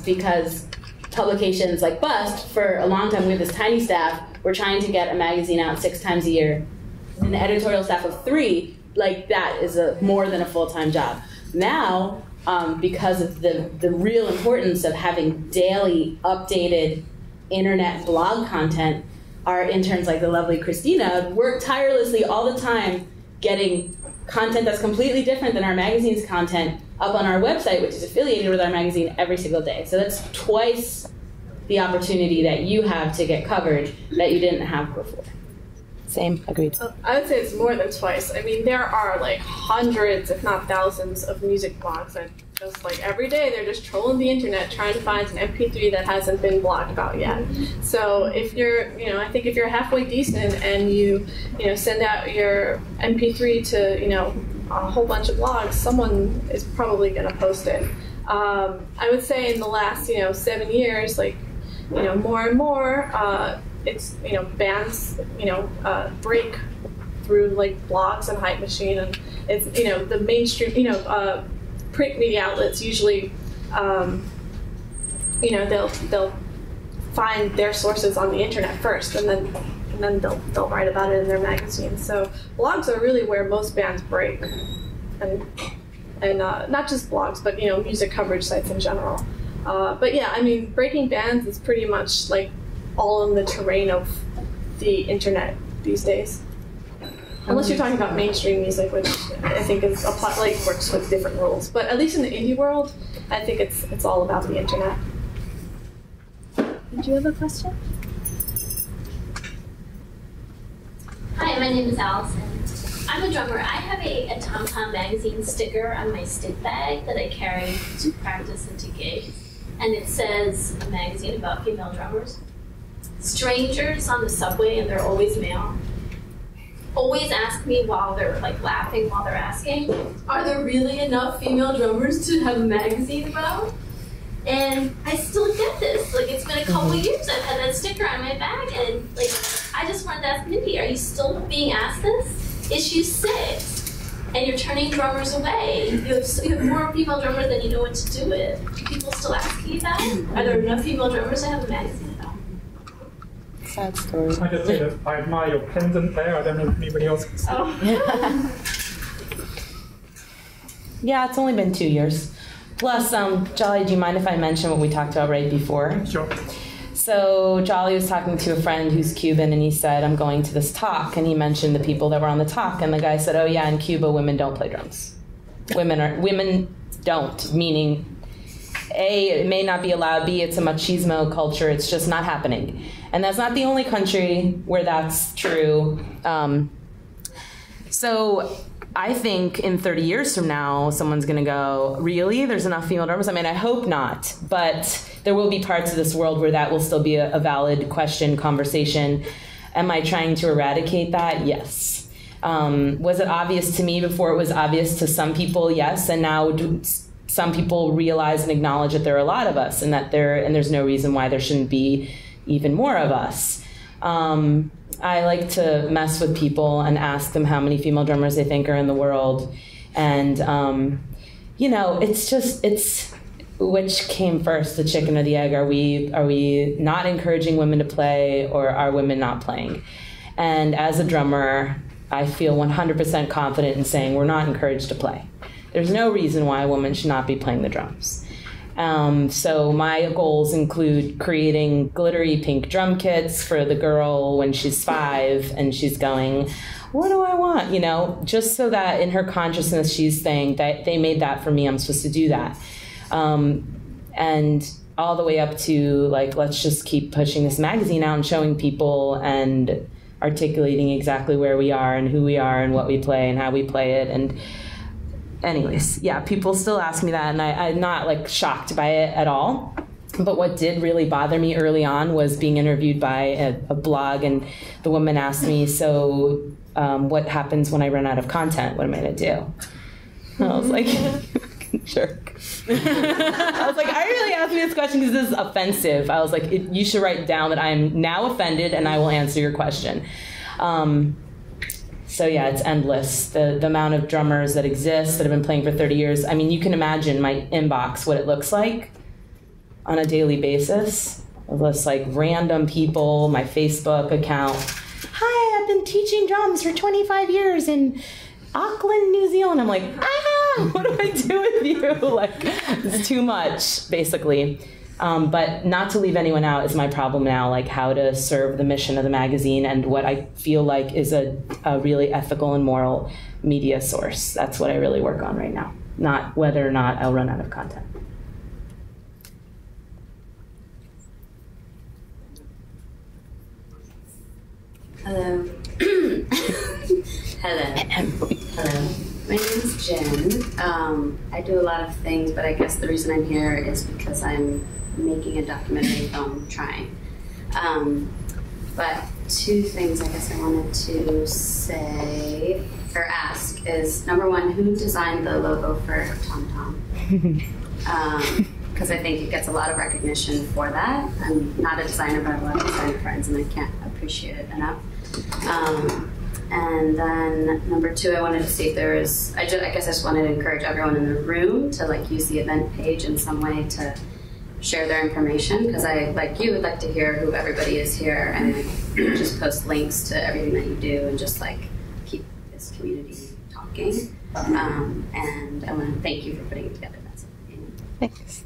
because publications like Bust, for a long time we have this tiny staff, we're trying to get a magazine out 6 times a year. An editorial staff of 3, like that is more than a full-time job. Now, because of the real importance of having daily updated internet blog content, our interns like the lovely Christina work tirelessly all the time getting content that's completely different than our magazine's content up on our website, which is affiliated with our magazine, every single day. So that's twice the opportunity that you have to get covered that you didn't have before. Same, agreed. I would say it's more than twice. I mean, there are like hundreds, if not thousands, of music blogs that just like every day they're just trolling the internet trying to find an MP3 that hasn't been blogged about yet. So if you're, I think if you're halfway decent and you send out your MP3 to, a whole bunch of blogs, someone is probably going to post it. I would say in the last, 7 years, like, more and more, it's, bands, break through like blogs and Hype Machine, and it's, the mainstream, print media outlets usually, they'll find their sources on the internet first, and then they'll write about it in their magazine. So blogs are really where most bands break, and not just blogs, but music coverage sites in general. But yeah, I mean, breaking bands is pretty much like all in the terrain of the internet these days. Unless you're talking about mainstream music, which I think is works with different rules. But at least in the indie world, I think it's all about the internet. Did you have a question? Hi, my name is Allison. I'm a drummer. I have a Tom Tom magazine sticker on my stick bag that I carry to practice and to gigs. And it says, a magazine about female drummers. Strangers on the subway, and they're always male, always ask me while they're laughing while they're asking, are there really enough female drummers to have a magazine about? And I still get this. It's been a couple years I've had that sticker on my bag, and I just wanted to ask Mindy, are you still being asked this? Issue 6, and you're turning drummers away. You have more female drummers than you know what to do with. People still asking you about it? Are there enough female drummers to have a magazine about? Sad story. I just say that I admire your pendant there. I don't know if anybody else can see. Oh. Yeah, it's only been 2 years. Plus, Jolly, do you mind if I mention what we talked about right before? Sure. So Jolly was talking to a friend who's Cuban, and he said, I'm going to this talk, and he mentioned the people that were on the talk, and the guy said, oh yeah, in Cuba, women don't play drums. Women don't, meaning A, it may not be allowed, B, it's a machismo culture, it's just not happening. And that's not the only country where that's true. So I think in 30 years from now, someone's going to go, really? There's enough female drummers? I mean, I hope not, but there will be parts of this world where that will still be a valid question, conversation. Am I trying to eradicate that? Yes. Was it obvious to me before it was obvious to some people? Yes. And now some people realize and acknowledge that there are a lot of us, and that there's no reason why there shouldn't be even more of us. I like to mess with people and ask them how many female drummers they think are in the world. And, it's which came first, the chicken or the egg? Are we not encouraging women to play, or are women not playing? And as a drummer, I feel 100% confident in saying we're not encouraged to play. There's no reason why a woman should not be playing the drums. So my goals include creating glittery pink drum kits for the girl when she's 5 and she's going, what do I want? Just so that in her consciousness she's saying that they made that for me, I'm supposed to do that. And all the way up to let's just keep pushing this magazine out and showing people and articulating exactly where we are and who we are and what we play and how we play it. And anyways, yeah, people still ask me that, and I'm not shocked by it at all. But what did really bother me early on was being interviewed by a blog, and the woman asked me, so what happens when I run out of content? What am I going to do? And I was like, jerk. I was like, I really asked me this question because this is offensive. I was like, you should write down that I am now offended and I will answer your question. So yeah, it's endless. The amount of drummers that exist that have been playing for 30 years. I mean, you can imagine my inbox, what it looks like on a daily basis. Of just random people, my Facebook account. Hi, I've been teaching drums for 25 years in Auckland, New Zealand. I'm like, what do I do with you? It's too much, basically. But not to leave anyone out is my problem now, how to serve the mission of the magazine and what I feel like is a really ethical and moral media source. That's what I really work on right now, not whether or not I'll run out of content. Hello. Hello. My name is Jen. I do a lot of things, but I guess the reason I'm here is because I'm making a documentary film, trying. But 2 things I guess I wanted to say or ask is, number 1, who designed the logo for TomTom? Because I think it gets a lot of recognition for that. I'm not a designer, but I have a lot of designer friends, and I can't appreciate it enough. And then number 2, I wanted to see if there is, I guess I just wanted to encourage everyone in the room to use the event page in some way to share their information, because I, like you, would like to hear who everybody is here and just post links to everything that you do and just keep this community talking. And I want to thank you for putting it together. That's it. Thanks.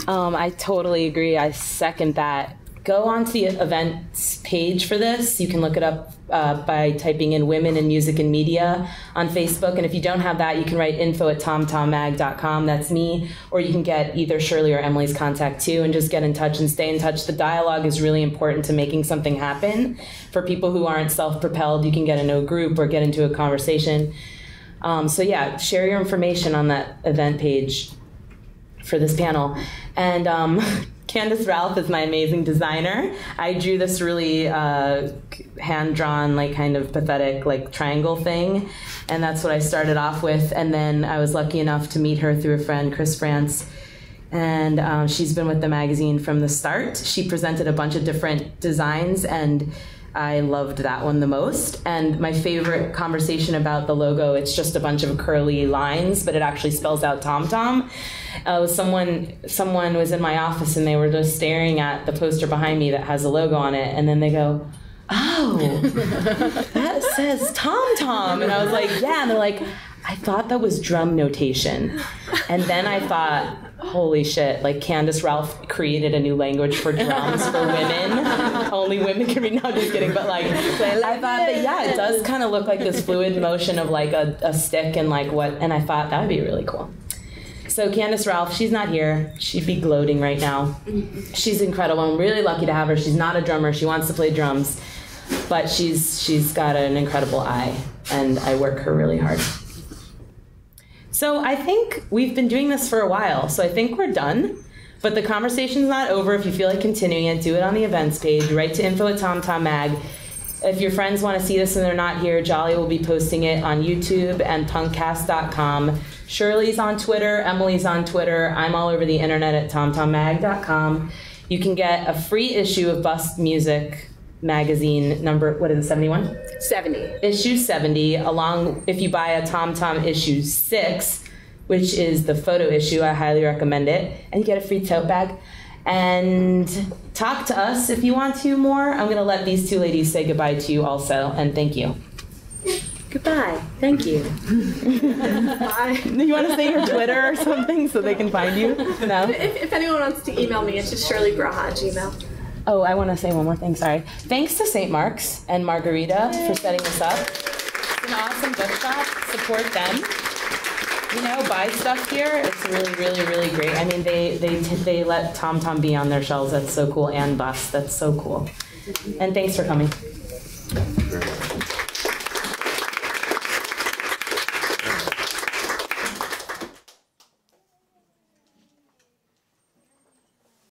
I totally agree. I second that go onto the events page for this. You can look it up by typing in Women in Music and Media on Facebook. And if you don't have that, you can write info@tomtommag.com. That's me. Or you can get either Shirley or Emily's contact too and just get in touch and stay in touch. The dialogue is really important to making something happen. For people who aren't self-propelled, you can get into a group or get into a conversation. So yeah, share your information on that event page for this panel. And Candace Ralph is my amazing designer. I drew this really hand-drawn, like kind of pathetic, like triangle thing, and that's what I started off with. And then I was lucky enough to meet her through a friend, Chris France, and she's been with the magazine from the start. She presented a bunch of different designs, and I loved that one the most. And my favorite conversation about the logo, it's just a bunch of curly lines, but it actually spells out TomTom. Someone was in my office and they were just staring at the poster behind me that has a logo on it, and then they go, "Oh, that says TomTom." And I was like, "Yeah." And they're like, "I thought that was drum notation." And then I thought, holy shit, like Candace Ralph created a new language for drums for women. Only women can read. No, just kidding. But like, I thought that, yeah, it does kind of look like this fluid motion of like a stick and like what, and I thought that would be really cool. So Candace Ralph, she's not here. She'd be gloating right now. She's incredible. I'm really lucky to have her. She's not a drummer. She wants to play drums, but she's got an incredible eye, and I work her really hard. So I think we've been doing this for a while, so I think we're done. But the conversation's not over. If you feel like continuing it, do it on the events page. Write to info@TomTomMag. If your friends want to see this and they're not here, Jolly will be posting it on YouTube and Punkcast.com. Shirley's on Twitter. Emily's on Twitter. I'm all over the internet at TomTomMag.com. You can get a free issue of Bust Music magazine number, what is it, 71? 70. Issue 70, along, if you buy a TomTom issue 6, which is the photo issue, I highly recommend it, and you get a free tote bag. And talk to us if you want to more. I'm going to let these two ladies say goodbye to you also, and thank you. Goodbye. Thank you. Bye. You want to say your Twitter or something so they can find you? No? If anyone wants to email me, it's just shirleybraha@gmail.com. Oh, I want to say one more thing, sorry. Thanks to St. Mark's and Margarita for setting this up. It's an awesome bookshop. Support them. You know, buy stuff here. It's really, really, really great. I mean, they let TomTom be on their shelves. That's so cool. And Bust. That's so cool. And thanks for coming.